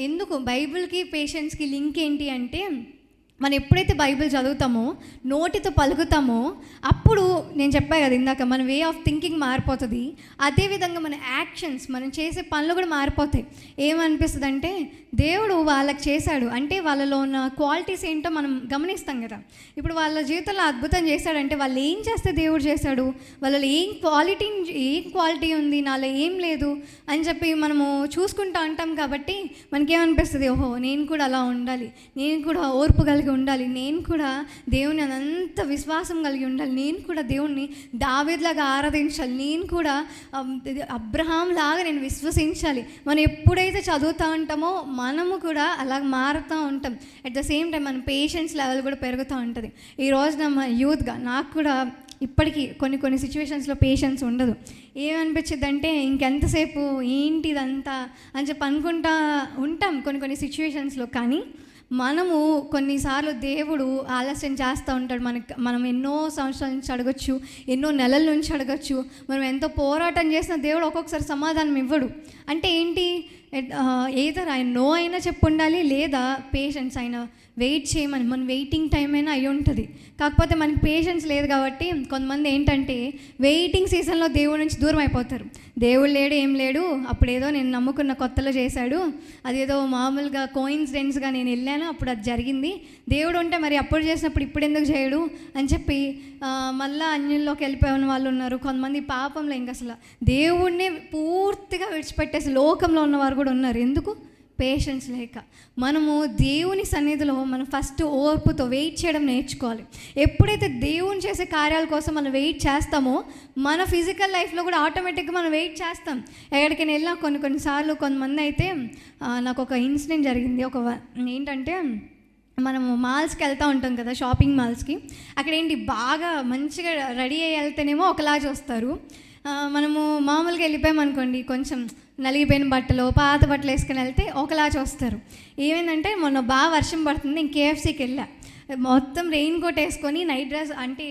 ఎందుకు బైబిల్కి పేషెన్స్కి లింక్ ఏంటి అంటే, మనం ఎప్పుడైతే బైబిల్ చదువుతామో, నోటితో పలుకుతామో, అప్పుడు నేను చెప్పాను కదా ఇందాక, మన వే ఆఫ్ థింకింగ్ మారిపోతుంది. అదేవిధంగా మన యాక్షన్స్, మనం చేసే పనులు కూడా మారిపోతాయి. ఏమనిపిస్తుంది అంటే దేవుడు వాళ్ళకి చేశాడు అంటే వాళ్ళలో ఉన్న క్వాలిటీస్ ఏంటో మనం గమనిస్తాం కదా. ఇప్పుడు వాళ్ళ జీవితంలో అద్భుతం చేశాడంటే వాళ్ళు ఏం చేస్తే దేవుడు చేశాడు, వాళ్ళలో ఏం క్వాలిటీ ఉంది, నాలో ఏం లేదు అని చెప్పి మనము చూసుకుంటూ ఉంటాం. కాబట్టి మనకేమనిపిస్తుంది, ఓహో నేను కూడా అలా ఉండాలి, నేను కూడా ఓర్పు కలిగి ఉండాలి, నేను కూడా దేవుని అంత విశ్వాసం కలిగి ఉండాలి, నేను కూడా దేవుణ్ణి దావీదులాగా ఆరాధించాలి, నేను కూడా అబ్రహాం లాగా నేను విశ్వసించాలి. మనం ఎప్పుడైతే చదువుతూ ఉంటామో మనము కూడా అలా మారుతూ ఉంటాం. అట్ ద సేమ్ టైం మన పేషెన్స్ లెవెల్ కూడా పెరుగుతూ ఉంటుంది. ఈ రోజున మన యూత్గా నాకు కూడా ఇప్పటికీ కొన్ని సిచ్యువేషన్స్లో పేషెన్స్ ఉండదు. ఏమనిపించింది అంటే ఇంకెంతసేపు ఏంటి ఇదంతా అని చెప్పి అనుకుంటా ఉంటాం కొన్ని సిచ్యువేషన్స్లో. కానీ మనము కొన్నిసార్లు దేవుడు ఆలస్యం చేస్తూ ఉంటాడు. మనం ఎన్నో సంవత్సరాల నుంచి అడగచ్చు, ఎన్నో నెలల నుంచి అడగచ్చు, మనం ఎంతో పోరాటం చేసినా దేవుడు ఒక్కొక్కసారి సమాధానం ఇవ్వడు. అంటే ఏంటి, ఏదర్ ఆయన నో అయినా చెప్పు ఉండాలి, లేదా పేషెన్స్ ఆయన వెయిట్ చేయమని, మన వెయిటింగ్ టైం అయినా అయి ఉంటుంది. కాకపోతే మనకి పేషెన్స్ లేదు కాబట్టి కొంతమంది ఏంటంటే వెయిటింగ్ సీజన్లో దేవుడి నుంచి దూరం అయిపోతారు. దేవుడు లేడు, ఏం లేడు, అప్పుడేదో నేను నమ్ముకున్న కొత్తలో చేశాడు, అదేదో మామూలుగా కోయిన్సిడెన్స్గా నేను వెళ్ళాను, అప్పుడు అది జరిగింది, దేవుడు ఉంటే మరి అప్పుడు చేసినప్పుడు ఇప్పుడు ఎందుకు చేయడు అని చెప్పి మళ్ళీ అన్యుల్లోకి వెళ్ళిపోయిన వాళ్ళు ఉన్నారు. కొంతమంది పాపంలో ఇంకా అసలు దేవుడినే పూర్తిగా విడిచిపెట్టేసి లోకంలో ఉన్నవారు కూడా ఉన్నారు. ఎందుకు? పేషెన్స్ లేక. మనము దేవుని సన్నిధిలో మనం ఫస్ట్ ఓర్పుతో వెయిట్ చేయడం నేర్చుకోవాలి. ఎప్పుడైతే దేవుని చేసే కార్యాల కోసం మనం వెయిట్ చేస్తామో మన ఫిజికల్ లైఫ్లో కూడా ఆటోమేటిక్గా మనం వెయిట్ చేస్తాం. ఎక్కడికైనా వెళ్ళినా కొన్నిసార్లు కొంతమంది అయితే నాకు ఒక ఇన్సిడెంట్ జరిగింది. ఏంటంటే మనము మాల్స్కి వెళ్తూ ఉంటాం కదా, షాపింగ్ మాల్స్కి. అక్కడ ఏంటి బాగా మంచిగా రెడీ అయ్యి వెళ్తేనేమో ఒకలా చూస్తారు. మనము మామూలుగా వెళ్ళిపోయామనుకోండి, కొంచెం నలిగిపోయిన బట్టలు, పాత బట్టలు వేసుకుని వెళ్తే ఒకలా చూస్తారు. ఏమైందంటే మొన్న బాగా వర్షం పడుతుంది, నేను కేఎఫ్సీకి వెళ్ళా, మొత్తం రెయిన్ కోట్ వేసుకొని, నైట్ డ్రెస్ అంటే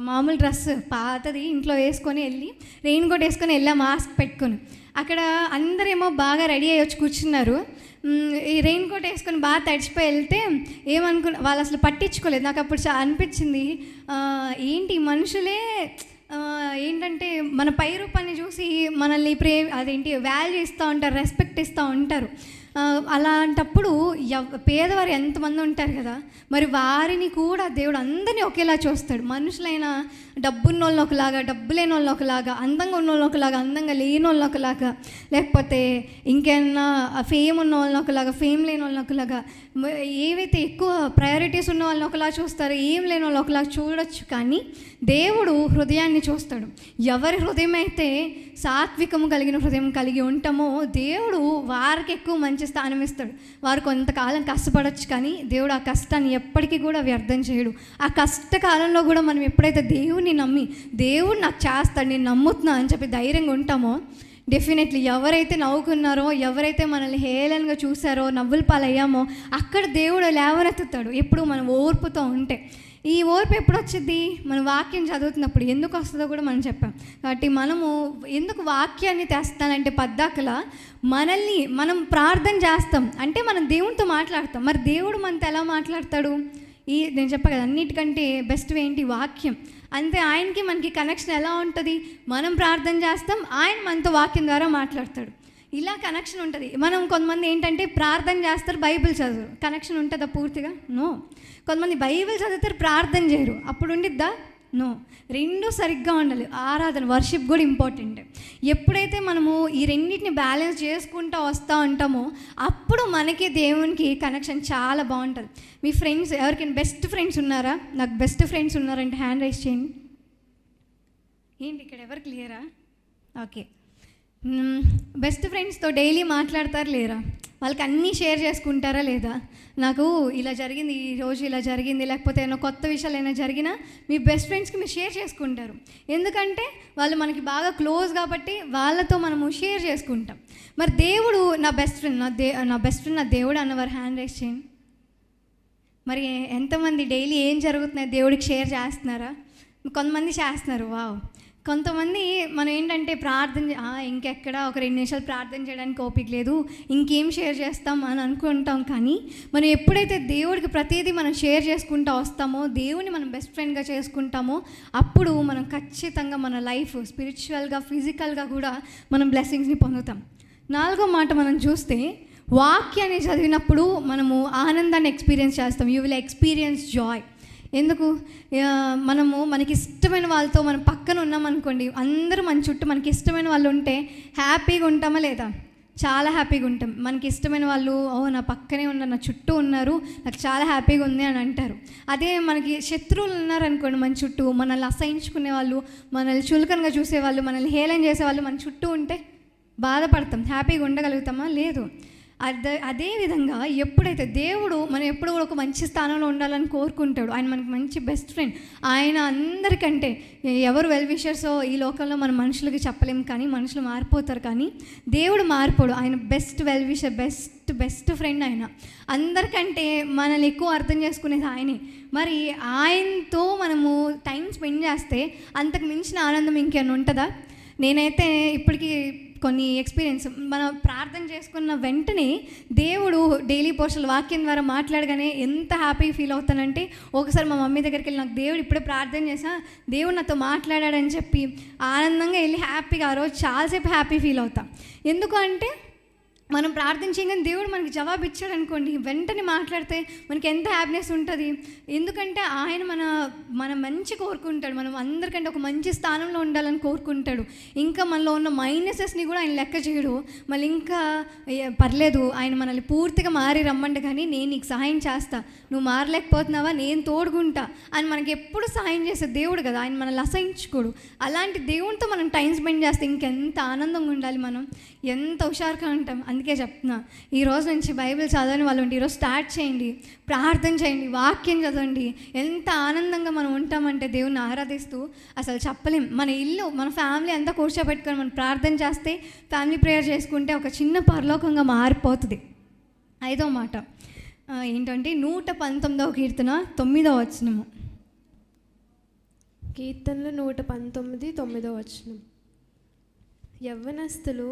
మామూలు డ్రెస్ పాతది ఇంట్లో వేసుకొని వెళ్ళి రెయిన్ కోట్ వేసుకొని వెళ్ళా, మాస్క్ పెట్టుకొని. అక్కడ అందరేమో బాగా రెడీ అయ్యి వచ్చి కూర్చున్నారు. ఈ రెయిన్ కోట్ వేసుకొని బాగా తడిచిపోయి వెళ్తే వాళ్ళు అసలు పట్టించుకోలేదు. నాకు అప్పుడు అనిపించింది, ఏంటి మనుషులే ఏంటంటే మన పై రూపాన్ని చూసి మనల్ని వాల్యూ ఇస్తూ ఉంటారు, రెస్పెక్ట్ ఇస్తూ ఉంటారు. అలాంటప్పుడు పేదవారు ఎంతమంది ఉంటారు కదా, మరి వారిని కూడా దేవుడు అందరినీ ఒకేలా చూస్తాడు. మనుషులైనా డబ్బున్న వాళ్ళని ఒకలాగా, డబ్బు లేని వాళ్ళని ఒకలాగా, అందంగా ఉన్న వాళ్ళని ఒకలాగా, అందంగా లేని వాళ్ళని ఒకలాగా, లేకపోతే ఇంకేమన్నా ఫేమ్ ఉన్న వాళ్ళని ఒకలాగా, ఫేమ్ లేని వాళ్ళని ఒకలాగా, ఏవైతే ఎక్కువ ప్రయారిటీస్ ఉన్న వాళ్ళని ఒకలా చూస్తారు, ఏం లేని వాళ్ళని ఒకలాగా చూడొచ్చు. కానీ దేవుడు హృదయాన్ని చూస్తాడు. ఎవరి హృదయం అయితే సాత్వికము కలిగిన హృదయం కలిగి ఉంటామో దేవుడు వారికి ఎక్కువ మంచి స్థానం ఇస్తాడు. వారు కొంతకాలం కష్టపడవచ్చు, కానీ దేవుడు ఆ కష్టాన్ని ఎప్పటికీ కూడా వ్యర్థం చేయడు. ఆ కష్టకాలంలో కూడా మనం ఎప్పుడైతే దేవుడిని నమ్మి దేవుడు నాకు చేస్తాడు, నేను నమ్ముతున్నా అని చెప్పి ధైర్యంగా ఉంటామో, డెఫినెట్లీ ఎవరైతే నవ్వుకున్నారో, ఎవరైతే మనల్ని హేళనగా చూసారో, నవ్వుల పాలయ్యామో, అక్కడ దేవుడు లేవనెత్తుతాడు. ఎప్పుడు మనం ఓర్పుతో ఉంటే. ఈ ఓర్పు ఎప్పుడు వచ్చింది? మనం వాక్యం చదువుతున్నప్పుడు. ఎందుకు వస్తుందో కూడా మనం చెప్పాం. కాబట్టి మనము ఎందుకు వాక్యాన్ని తెస్తానంటే పద్దాకలా మనం ప్రార్థన చేస్తాం అంటే మనం దేవునితో మాట్లాడతాం. మరి దేవుడు మనతో ఎలా మాట్లాడతాడు? నేను చెప్పా కదా, అన్నిటికంటే బెస్ట్ ఏంటి? వాక్యం. అంతే. ఆయనకి మనకి కనెక్షన్ ఎలా ఉంటుంది? మనం ప్రార్థన చేస్తాం, ఆయన మనతో వాక్యం ద్వారా మాట్లాడతాడు. ఇలా కనెక్షన్ ఉంటుంది. మనం కొంతమంది ఏంటంటే ప్రార్థన చేస్తారు, బైబిల్ చదువురు. కనెక్షన్ ఉంటుందా పూర్తిగా? నో. కొంతమంది బైబిల్ చదువుతారు, ప్రార్థన చేయరు. అప్పుడు ఉండిద్దా? నో. రెండు సరిగ్గా ఉండాలి. ఆరాధన, వర్షిప్ కూడా ఇంపార్టెంట్. ఎప్పుడైతే మనము ఈ రెండింటిని బ్యాలెన్స్ చేసుకుంటూ వస్తూ ఉంటామో అప్పుడు మనకి దేవునికి కనెక్షన్ చాలా బాగుంటుంది. మీ ఫ్రెండ్స్ ఎవరికైనా బెస్ట్ ఫ్రెండ్స్ ఉన్నారా? నాకు బెస్ట్ ఫ్రెండ్స్ ఉన్నారంటే హ్యాండ్ రైజ్ చేయండి. ఏంటి ఇక్కడ ఎవరు క్లియరా? ఓకే. బెస్ట్ ఫ్రెండ్స్తో డైలీ మాట్లాడతారా లేరా? వాళ్ళకి అన్నీ షేర్ చేసుకుంటారా లేదా? నాకు ఇలా జరిగింది, ఈరోజు ఇలా జరిగింది, లేకపోతే ఏమైనా కొత్త విషయాలు అయినా జరిగినా మీ బెస్ట్ ఫ్రెండ్స్కి మీరు షేర్ చేసుకుంటారు. ఎందుకంటే వాళ్ళు మనకి బాగా క్లోజ్ కాబట్టి వాళ్ళతో మనము షేర్ చేసుకుంటాం. మరి దేవుడు నా బెస్ట్ ఫ్రెండ్, నా బెస్ట్ ఫ్రెండ్ నా దేవుడు అన్నవారు హ్యాండ్ రైజ్ చేయండి. మరి ఎంతమంది డైలీ ఏం జరుగుతున్నాయి దేవుడికి షేర్ చేస్తున్నారా? కొంతమంది చేస్తున్నారు, వావ్. కొంతమంది మనం ఏంటంటే ఇంకెక్కడ ఒక 2 నిమిషాలు ప్రార్థన చేయడానికి ఓపిక లేదు, ఇంకేం షేర్ చేస్తాం అని అనుకుంటాం. కానీ మనం ఎప్పుడైతే దేవుడికి ప్రతిదీ మనం షేర్ చేసుకుంటూ వస్తామో, దేవుని మనం బెస్ట్ ఫ్రెండ్గా చేసుకుంటామో, అప్పుడు మనం ఖచ్చితంగా మన లైఫ్ స్పిరిచువల్గా, ఫిజికల్గా కూడా మనం బ్లెస్సింగ్స్ని పొందుతాం. 4వ మాట మనం చూస్తే, వాక్యాన్ని చదివినప్పుడు మనము ఆనందాన్ని ఎక్స్పీరియన్స్ చేస్తాం. You will experience Joy. ఎందుకు? మనకి ఇష్టమైన వాళ్ళతో మనం పక్కన ఉన్నామనుకోండి, అందరూ మన చుట్టూ మనకి ఇష్టమైన వాళ్ళు ఉంటే హ్యాపీగా ఉంటామా లేదా? చాలా హ్యాపీగా ఉంటాం. మనకి ఇష్టమైన వాళ్ళు నా పక్కనే ఉన్నారు, నా చుట్టూ ఉన్నారు, నాకు చాలా హ్యాపీగా ఉంది అని అంటారు. అదే మనకి శత్రువులు ఉన్నారనుకోండి మన చుట్టూ, మనల్ని అసహించుకునే వాళ్ళు, మనల్ని చులకనగా చూసేవాళ్ళు, మనల్ని హేళన చేసేవాళ్ళు మన చుట్టూ ఉంటే బాధపడతాం. హ్యాపీగా ఉండగలుగుతామా? లేదు. అదేవిధంగా ఎప్పుడైతే దేవుడు మనం ఎప్పుడు కూడా ఒక మంచి స్థానంలో ఉండాలని కోరుకుంటాడు. ఆయన మనకి మంచి బెస్ట్ ఫ్రెండ్. ఆయన అందరికంటే ఎవరు వెల్ విషర్సో ఈ లోకంలో మన మనుషులకి చెప్పలేము, కానీ మనుషులు మారిపోతారు, కానీ దేవుడు మారిపోడు. ఆయన best well wisher, best friend. ఆయన అందరికంటే మనల్ని ఎక్కువ అర్థం చేసుకునేది ఆయనే. మరి ఆయనతో మనము టైం స్పెండ్ చేస్తే అంతకు మించిన ఆనందం ఇంకేమైనా ఉంటుందా? నేనైతే ఇప్పటికీ కొన్ని ఎక్స్పీరియన్స్, మనం ప్రార్థన చేసుకున్న వెంటనే దేవుడు డైలీ పోస్టుల వాక్యం ద్వారా మాట్లాడగానే ఎంత హ్యాపీ ఫీల్ అవుతానంటే, ఒకసారి మా మమ్మీ దగ్గరికి వెళ్ళి నాకు దేవుడు ఇప్పుడే ప్రార్థన చేశా, దేవుడు నాతో మాట్లాడాడని చెప్పి ఆనందంగా వెళ్ళి హ్యాపీగా ఆ రోజు చాలాసేపు హ్యాపీ ఫీల్ అవుతాం. ఎందుకు అంటే మనం ప్రార్థన చేయగానే దేవుడు మనకి జవాబు ఇచ్చాడు అనుకోండి, వెంటనే మాట్లాడితే మనకి ఎంత హ్యాపీనెస్ ఉంటుంది. ఎందుకంటే ఆయన మన మంచి కోరుకుంటాడు, మనం అందరికంటే ఒక మంచి స్థానంలో ఉండాలని కోరుకుంటాడు. ఇంకా మనలో ఉన్న మైనసెస్ని కూడా ఆయన లెక్క చేయడు. మళ్ళీ ఇంకా పర్లేదు, ఆయన మనల్ని పూర్తిగా మారి రమ్మంటే, కానీ నేను నీకు సహాయం చేస్తా, నువ్వు మారలేకపోతున్నావా, నేను తోడుకుంటా అని మనకి ఎప్పుడు సహాయం చేసే దేవుడు కదా. ఆయన మనల్ని అసహించుకోడు. అలాంటి దేవునితో మనం టైం స్పెండ్ చేస్తే ఇంకెంత ఆనందంగా ఉండాలి, మనం ఎంత హుషారుగా ఉంటాం. అందుకే చెప్తున్నా, ఈ రోజు నుంచి బైబిల్ చదవని వాళ్ళు ఉంటే ఈరోజు స్టార్ట్ చేయండి, ప్రార్థన చేయండి, వాక్యం చదవండి. ఎంత ఆనందంగా మనం ఉంటామంటే దేవుని ఆరాధిస్తూ అసలు చెప్పలేం. మన ఇల్లు, మన ఫ్యామిలీ అంతా కూర్చోబెట్టుకొని మనం ప్రార్థన చేస్తే, ఫ్యామిలీ ప్రేయర్ చేసుకుంటే ఒక చిన్న పరలోకంగా మారిపోతుంది. 5వ మాట ఏంటంటే 119వ కీర్తన 9వ వచనము. కీర్తనలు 119, 9వ వచనం. యవ్వనస్తులు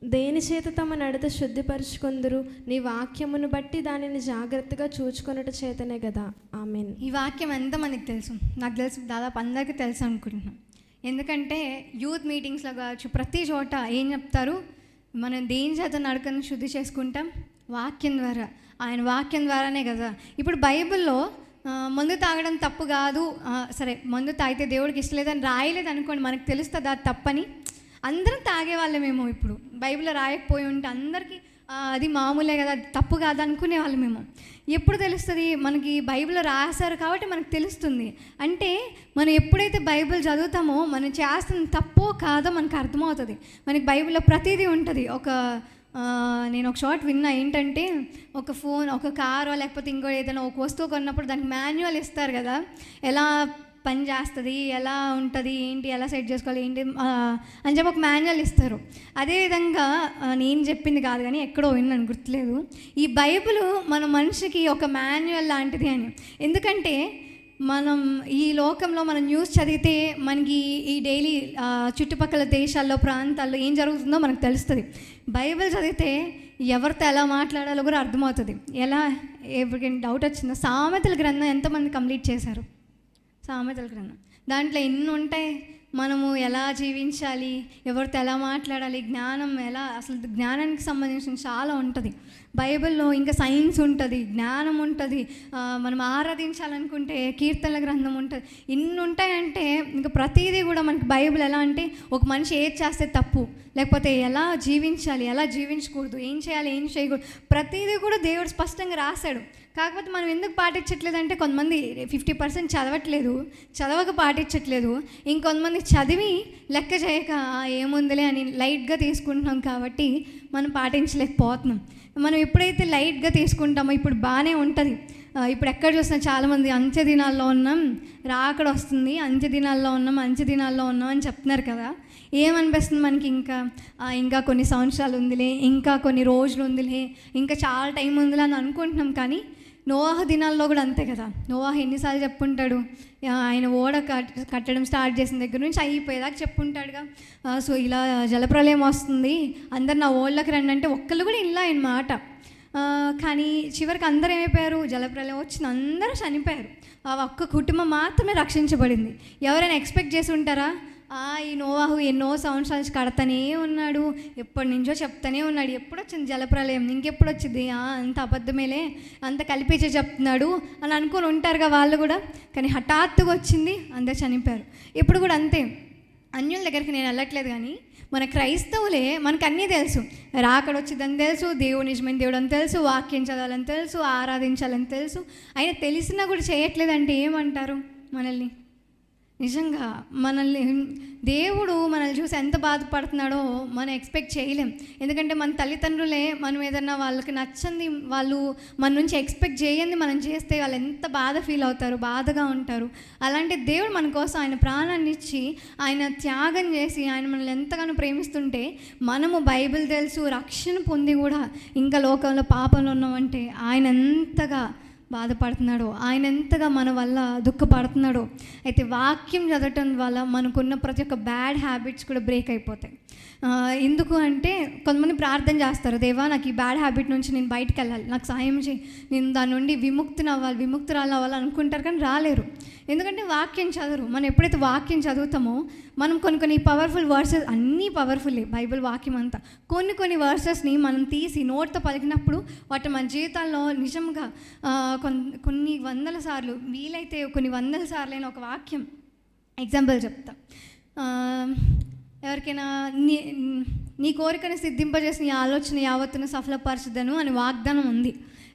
దేని చేత తమ నడత శుద్ధిపరుచుకొందురు, నీ వాక్యమును బట్టి దానిని జాగ్రత్తగా చూచుకొనుట చేతనే కదా. ఆమేన్. ఈ వాక్యం ఎంతమందికి తెలుసు? నాకు తెలుసు, దాదాపు అందరికీ తెలుసు అనుకుంటున్నాను. ఎందుకంటే యూత్ మీటింగ్స్లో కావచ్చు, ప్రతి చోట ఏం చెప్తారు, మనం దేని చేత నడకను శుద్ధి చేసుకుంటాం? వాక్యం ద్వారా. ఆయన వాక్యం ద్వారానే కదా. ఇప్పుడు బైబిల్లో మందు తాగడం తప్పు కాదు, సరే మందు తాగితే దేవుడికి ఇష్టం లేదని రాయలేదు అనుకోండి, మనకు తెలుస్తుంది అది తప్పని. అందరం తాగేవాళ్ళమేమో. ఇప్పుడు బైబిల్లో రాయకపోయి ఉంటే అందరికీ అది మామూలే కదా, అది తప్పు కాదు అనుకునే వాళ్ళమేమో. ఎప్పుడు తెలుస్తుంది? మనకి బైబిల్లో రాశారు కాబట్టి మనకు తెలుస్తుంది. అంటే మనం ఎప్పుడైతే బైబిల్ చదువుతామో మనం చేస్తున్న తప్పో కాదో మనకు అర్థమవుతుంది. మనకి బైబిల్లో ప్రతిదీ ఉంటుంది. నేను ఒక షార్ట్ విన్నా, ఏంటంటే ఒక ఫోన్, ఒక కారో లేకపోతే ఇంకో ఏదైనా ఒక వస్తువు కొన్నప్పుడు దానికి మాన్యువల్ ఇస్తారు కదా, ఎలా పని చేస్తుంది, ఎలా ఉంటుంది, ఏంటి, ఎలా సెట్ చేసుకోవాలి ఏంటి అని చెప్పి ఒక మాన్యువల్ ఇస్తారు. అదేవిధంగా నేను చెప్పింది కాదు కానీ ఎక్కడో విన్నాను, గుర్తులేదు, ఈ బైబిల్ మన మనిషికి ఒక మాన్యువల్ లాంటిది అని. ఎందుకంటే మనం ఈ లోకంలో మనం న్యూస్ చదివితే మనకి ఈ డైలీ చుట్టుపక్కల దేశాల్లో, ప్రాంతాల్లో ఏం జరుగుతుందో మనకు తెలుస్తుంది. బైబిల్ చదివితే ఎవరితో ఎలా మాట్లాడాలో కూడా అర్థమవుతుంది. ఎవరికైనా డౌట్ వచ్చిందో, సామెతల గ్రంథం ఎంతమంది కంప్లీట్ చేశారు? సామెతల గ్రంథం దాంట్లో ఎన్ని ఉంటాయి. మనము ఎలా జీవించాలి, ఎవరితో ఎలా మాట్లాడాలి, జ్ఞానం ఎలా, అసలు జ్ఞానానికి సంబంధించిన చాలా ఉంటుంది బైబిల్లో. ఇంకా సైన్స్ ఉంటుంది, జ్ఞానం ఉంటుంది, మనం ఆరాధించాలనుకుంటే కీర్తనల గ్రంథం ఉంటుంది. ఇన్ని ఉంటాయంటే ఇంకా ప్రతిదీ కూడా మనకి బైబిల్ ఎలా అంటే ఒక మనిషి ఏది చేస్తే తప్పు, లేకపోతే ఎలా జీవించాలి, ఎలా జీవించకూడదు, ఏం చేయాలి, ఏం చేయకూడదు, ప్రతిదీ కూడా దేవుడు స్పష్టంగా రాశాడు. కాకపోతే మనం ఎందుకు పాటించట్లేదు అంటే కొంతమంది 50% చదవట్లేదు, చదవక పాటించట్లేదు, ఇంకొంతమంది కొన్ని చదివి లెక్క చేయక ఏముందిలే అని లైట్గా తీసుకుంటున్నాం కాబట్టి మనం పాటించలేకపోతున్నాం. మనం ఎప్పుడైతే లైట్గా తీసుకుంటామో ఇప్పుడు బాగానే ఉంటుంది. ఇప్పుడు ఎక్కడ చూసినా చాలామంది అంచె దినాల్లో ఉన్నాం, రాకడ వస్తుంది, అంచె దినాల్లో ఉన్నాం అని చెప్తున్నారు కదా. ఏమనిపిస్తుంది మనకి? ఇంకా కొన్ని సంవత్సరాలు ఉందిలే, ఇంకా కొన్ని రోజులు ఉందిలే, ఇంకా చాలా టైం ఉందిలే అని అనుకుంటున్నాం. కానీ నోవాహు దినాల్లో కూడా అంతే కదా. నోవాహు ఎన్నిసార్లు చెప్పుంటాడు? ఆయన ఓడ కట్టడం స్టార్ట్ చేసిన దగ్గర నుంచి అయిపోయేదాకా చెప్పుంటాడుగా. సో ఇలా జలప్రలయం వస్తుంది, అందరు నా ఓళ్ళకి రండి అంటే ఒక్కళ్ళు కూడా ఇలా ఆయన మాట. కానీ చివరికి అందరూ ఏమైపోయారు? జలప్రలయం వచ్చిన అందరూ చనిపోయారు. ఆ ఒక్క కుటుంబం మాత్రమే రక్షించబడింది. ఎవరైనా ఎక్స్పెక్ట్ చేసి ఉంటారా? ఈ నోవాహు ఎన్నో సంవత్సరాల నుంచి కడతానే ఉన్నాడు, ఎప్పటి నుంచో చెప్తానే ఉన్నాడు, ఎప్పుడు వచ్చింది జలప్రలయం, ఇంకెప్పుడు వచ్చింది, అంత అబద్ధమేలే, అంత కల్పించే చెప్తున్నాడు అని అనుకొని ఉంటారుగా వాళ్ళు కూడా. కానీ హఠాత్తుగా వచ్చింది, అందరు చనిపోయారు. ఇప్పుడు కూడా అంతే. అన్యుల దగ్గరికి నేను వెళ్ళట్లేదు, కానీ మన క్రైస్తవులే మనకు అన్నీ తెలుసు. రాకడ వచ్చిందని తెలుసు, దేవుడు నిజమైన దేవుడు అని తెలుసు, వాక్యం చదవాలని తెలుసు, ఆరాధించాలని తెలుసు. అయినా తెలిసినా కూడా చేయట్లేదంటే ఏమంటారు మనల్ని? నిజంగా దేవుడు మనల్ని చూసి ఎంత బాధపడుతున్నాడో మనం ఎక్స్పెక్ట్ చేయలేం. ఎందుకంటే మన తల్లిదండ్రులే మనం ఏదన్నా వాళ్ళకి నచ్చంది, వాళ్ళు మన నుంచి ఎక్స్పెక్ట్ చేయండి మనం చేస్తే వాళ్ళు ఎంత బాధ ఫీల్ అవుతారు, బాధగా ఉంటారు. అలాంటి దేవుడు మన కోసం ఆయన ప్రాణాన్ని ఇచ్చి, ఆయన త్యాగం చేసి, ఆయన మనల్ని ఎంతగానో ప్రేమిస్తుంటే, మనము బైబిల్ తెలుసు, రక్షణ పొంది కూడా ఇంకా లోకంలో పాపంలో ఉన్నామంటే ఆయన ఎంతగా బాధపడుతున్నాడో, ఆయన ఎంతగా మన వల్ల దుఃఖపడుతున్నాడో. అయితే వాక్యం చదవటం వల్ల మనకున్న ప్రతి ఒక్క బ్యాడ్ హ్యాబిట్స్ కూడా బ్రేక్ అయిపోతాయి. ఎందుకు అంటే కొంతమంది ప్రార్థన చేస్తారు, దేవా నాకు ఈ బ్యాడ్ హ్యాబిట్ నుంచి నేను బయటకు వెళ్ళాలి, నాకు సాయం చేయి, నేను దాని నుండి విముక్తురాలు అవ్వాలి అనుకుంటారు, కానీ రాలేరు. ఎందుకంటే వాక్యం చదవరు. మనం ఎప్పుడైతే వాక్యం చదువుతామో మనం కొన్ని పవర్ఫుల్ వర్సెస్, అన్నీ పవర్ఫుల్లే బైబిల్ వాక్యం అంతా, కొన్ని వర్సెస్ని మనం తీసి నోట్తో పలికినప్పుడు వాటి మన జీవితాల్లో నిజంగా కొన్ని వందల సార్లు, వీలైతే కొన్ని వందల సార్లు అయిన ఒక వాక్యం ఎగ్జాంపుల్ చెప్తా. ఎవరికైనా నీ కోరికను సిద్ధింపజేసి నీ ఆలోచన యావత్తును సఫలపరచదను అని వాగ్దానం ఉంది.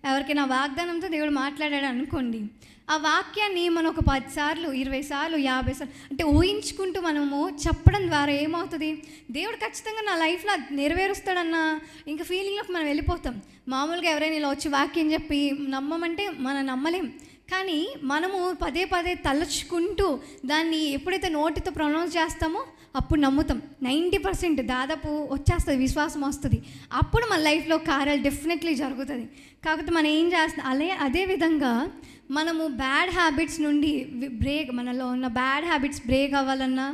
ఎవరికైనా వాగ్దానంతో దేవుడు మాట్లాడాడు అనుకోండి, ఆ వాక్యాన్ని మనం ఒక 10 సార్లు, 20 సార్లు, 50 సార్లు అంటే ఊహించుకుంటూ మనము చెప్పడం ద్వారా ఏమవుతుంది? దేవుడు ఖచ్చితంగా నా లైఫ్లో నెరవేరుస్తాడన్న ఇంకా ఫీలింగ్లోకి మనం వెళ్ళిపోతాం. మామూలుగా ఎవరైనా ఇలా వచ్చి వాక్యం చెప్పి నమ్మమంటే మనం నమ్మలేం. కానీ మనము పదే తలుచుకుంటూ దాన్ని ఎప్పుడైతే నోటితో ప్రొనౌన్స్ చేస్తామో అప్పుడు నమ్ముతాం. 90% దాదాపు వచ్చేస్తుంది, విశ్వాసం వస్తుంది. అప్పుడు మన లైఫ్లో కార్యాలు డెఫినెట్లీ జరుగుతుంది. కాకపోతే మనం ఏం చేస్తాం, అదే విధంగా మనము బ్యాడ్ హ్యాబిట్స్ నుండి మనలో ఉన్న బ్యాడ్ హ్యాబిట్స్ బ్రేక్ అవ్వాలన్నా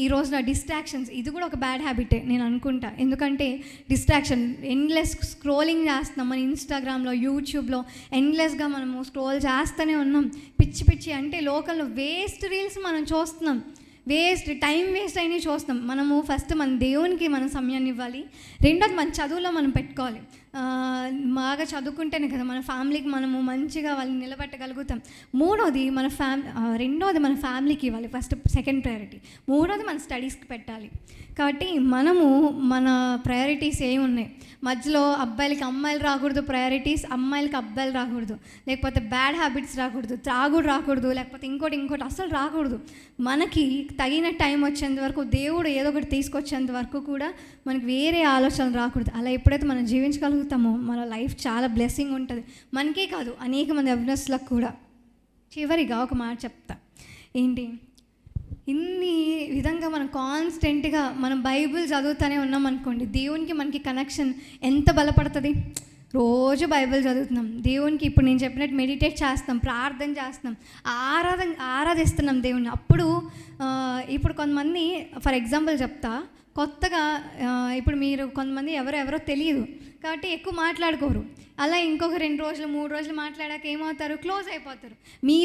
ఈ రోజున డిస్ట్రాక్షన్స్, ఇది కూడా ఒక బ్యాడ్ హ్యాబిటే నేను అనుకుంటా. ఎందుకంటే డిస్ట్రాక్షన్, ఎండ్లెస్ స్క్రోలింగ్ చేస్తున్నాం మన ఇన్స్టాగ్రామ్లో, యూట్యూబ్లో ఎండ్లెస్గా మనము స్క్రోల్ చేస్తూనే ఉన్నాం. పిచ్చి అంటే లోకల్లో వేస్ట్ రీల్స్ మనం చూస్తున్నాం, టైం వేస్ట్ అయినా చూస్తాం. మనము ఫస్ట్ మన దేవునికి మనం సమయాన్ని ఇవ్వాలి. రెండోది మన చదువులో మనం పెట్టుకోవాలి. బాగా చదువుకుంటేనే కదా మన ఫ్యామిలీకి మనము మంచిగా వాళ్ళని నిలబెట్టగలుగుతాం. రెండోది మన ఫ్యామిలీకి ఇవ్వాలి ఫస్ట్, సెకండ్ ప్రయారిటీ. మూడోది మన స్టడీస్కి పెట్టాలి. కాబట్టి మనము మన ప్రయారిటీస్ ఏమున్నాయి? మధ్యలో అబ్బాయిలకి అమ్మాయిలు రాకూడదు ప్రయారిటీస్, అమ్మాయిలకి అబ్బాయిలు రాకూడదు, లేకపోతే బ్యాడ్ హ్యాబిట్స్ రాకూడదు, త్రాగుడు రాకూడదు, లేకపోతే ఇంకోటి అసలు రాకూడదు. మనకి తగిన టైం వచ్చేంత వరకు, దేవుడు ఏదో ఒకటి తీసుకొచ్చేంత వరకు కూడా మనకి వేరే ఆలోచనలు రాకూడదు. అలా ఎప్పుడైతే మనం జీవించగలుగుతామో మన లైఫ్ చాలా బ్లెస్సింగ్ ఉంటుంది, మనకే కాదు అనేక మంది అవినస్లకు కూడా. చివరిగా ఒక మాట చెప్తా, ఏంటి, ఇన్ని విధంగా మనం కాన్స్టెంట్గా మనం బైబిల్ చదువుతూనే ఉన్నాం అనుకోండి, దేవునికి మనకి కనెక్షన్ ఎంత బలపడుతుంది. రోజు బైబిల్ చదువుతున్నాం, దేవునికి ఇప్పుడు నేను చెప్పినట్టు మెడిటేట్ చేస్తాం, ప్రార్థన చేస్తున్నాం, ఆరాధిస్తున్నాం దేవుణ్ణి. ఇప్పుడు కొంతమంది, ఫర్ ఎగ్జాంపుల్ చెప్తా, కొత్తగా ఇప్పుడు మీరు కొంతమంది ఎవరో తెలియదు కాబట్టి ఎక్కువ మాట్లాడుకోరు. అలా ఇంకొక 2 రోజులు 3 రోజులు మాట్లాడాక ఏమవుతారు? క్లోజ్ అయిపోతారు. మీ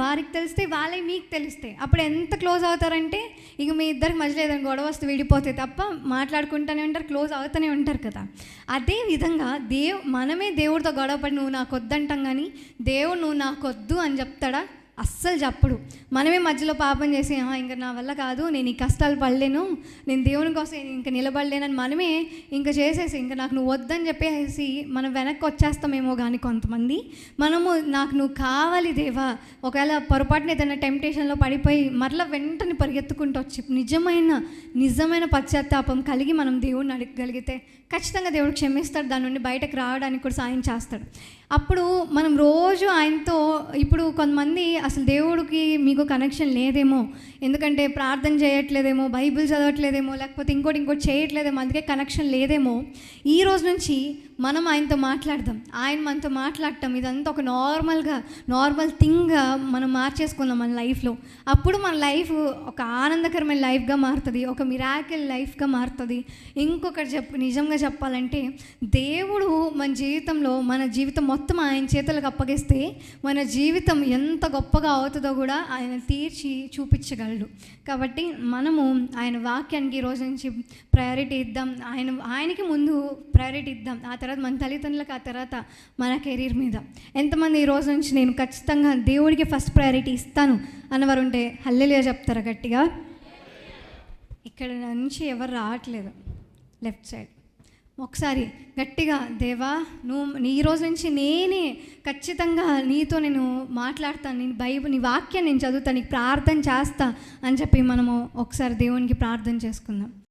వారికి తెలిస్తే వాళ్ళే మీకు తెలిస్తే అప్పుడు ఎంత క్లోజ్ అవుతారంటే ఇక మీ ఇద్దరికి మధ్యలో ఏదైనా గొడవ వస్తే విడిపోతే తప్ప మాట్లాడుకుంటూనే ఉంటారు, క్లోజ్ అవుతూనే ఉంటారు కదా. అదే విధంగా మనమే దేవుడితో గొడవపడి నువ్వు నాకు వద్దంటాం, కానీ దేవుడు నువ్వు నాకు వద్దు అని చెప్తాడా? అస్సలు చెప్పడు. మనమే మధ్యలో పాపం చేసి ఇంకా నా వల్ల కాదు, నేను ఈ కష్టాలు పడలేను, నేను దేవుని కోసం ఇంకా నిలబడలేనని మనమే ఇంకా చేసేసి ఇంకా నాకు నువ్వు వద్దని చెప్పేసి మనం వెనక్కి వచ్చేస్తామేమో. కానీ కొంతమంది మనము నాకు నువ్వు కావాలి దేవా, ఒకవేళ పొరపాటున ఏదైనా టెంప్టేషన్లో పడిపోయి మరలా వెంటనే పరిగెత్తుకుంటూ వచ్చి నిజమైన పశ్చాత్తాపం కలిగి మనం దేవుడిని అడగగలిగితే ఖచ్చితంగా దేవుడు క్షమిస్తాడు, దాని నుండి బయటకు రావడానికి కూడా సాయం చేస్తాడు. అప్పుడు మనం రోజు ఆయనతో, ఇప్పుడు కొంతమంది అసలు దేవుడికి మీకు కనెక్షన్ లేదేమో, ఎందుకంటే ప్రార్థన చేయట్లేదేమో, బైబిల్ చదవట్లేదేమో, లేకపోతే ఇంకోటి చేయట్లేదేమో, అందుకే కనెక్షన్ లేదేమో. ఈ రోజు నుంచి మనం ఆయనతో మాట్లాడదాం, ఆయన మనతో మాట్లాడటం ఇదంతా ఒక నార్మల్ థింగ్గా మనం మార్చేసుకుందాం మన లైఫ్లో. అప్పుడు మన లైఫ్ ఒక ఆనందకరమైన లైఫ్గా మారుతుంది, ఒక మిరాకిల్ లైఫ్గా మారుతుంది. ఇంకొకటి నిజంగా చెప్పాలంటే దేవుడు మన జీవితంలో మన జీవితం మొత్తం ఆయన చేతులకు అప్పగిస్తే మన జీవితం ఎంత గొప్పగా అవుతుందో కూడా ఆయన తీర్చి చూపించగలడు. కాబట్టి మనము ఆయన వాక్యానికి ఈ రోజు నుంచి ప్రయారిటీ ఇద్దాం, ఆయనకి ముందు ప్రయారిటీ ఇద్దాం, ఆ తర్వాత మన తల్లిదండ్రులకు, ఆ తర్వాత మన కెరీర్ మీద. ఎంతమంది ఈ రోజు నుంచి నేను ఖచ్చితంగా దేవుడికి ఫస్ట్ ప్రయారిటీ ఇస్తాను అన్నవారు ఉంటే హల్లెలూయా చెప్తారా గట్టిగా? ఇక్కడ నుంచి ఎవరు రావట్లేదు, లెఫ్ట్ సైడ్ ఒకసారి గట్టిగా, దేవా నువ్వు ఈ రోజు నుంచి నేనే ఖచ్చితంగా నీతో నేను మాట్లాడతాను, నేను బైబిల్ నీ వాక్యం నేను చదువుతాను, నీకు ప్రార్థన చేస్తా అని చెప్పి మనము ఒకసారి దేవునికి ప్రార్థన చేసుకుందాం.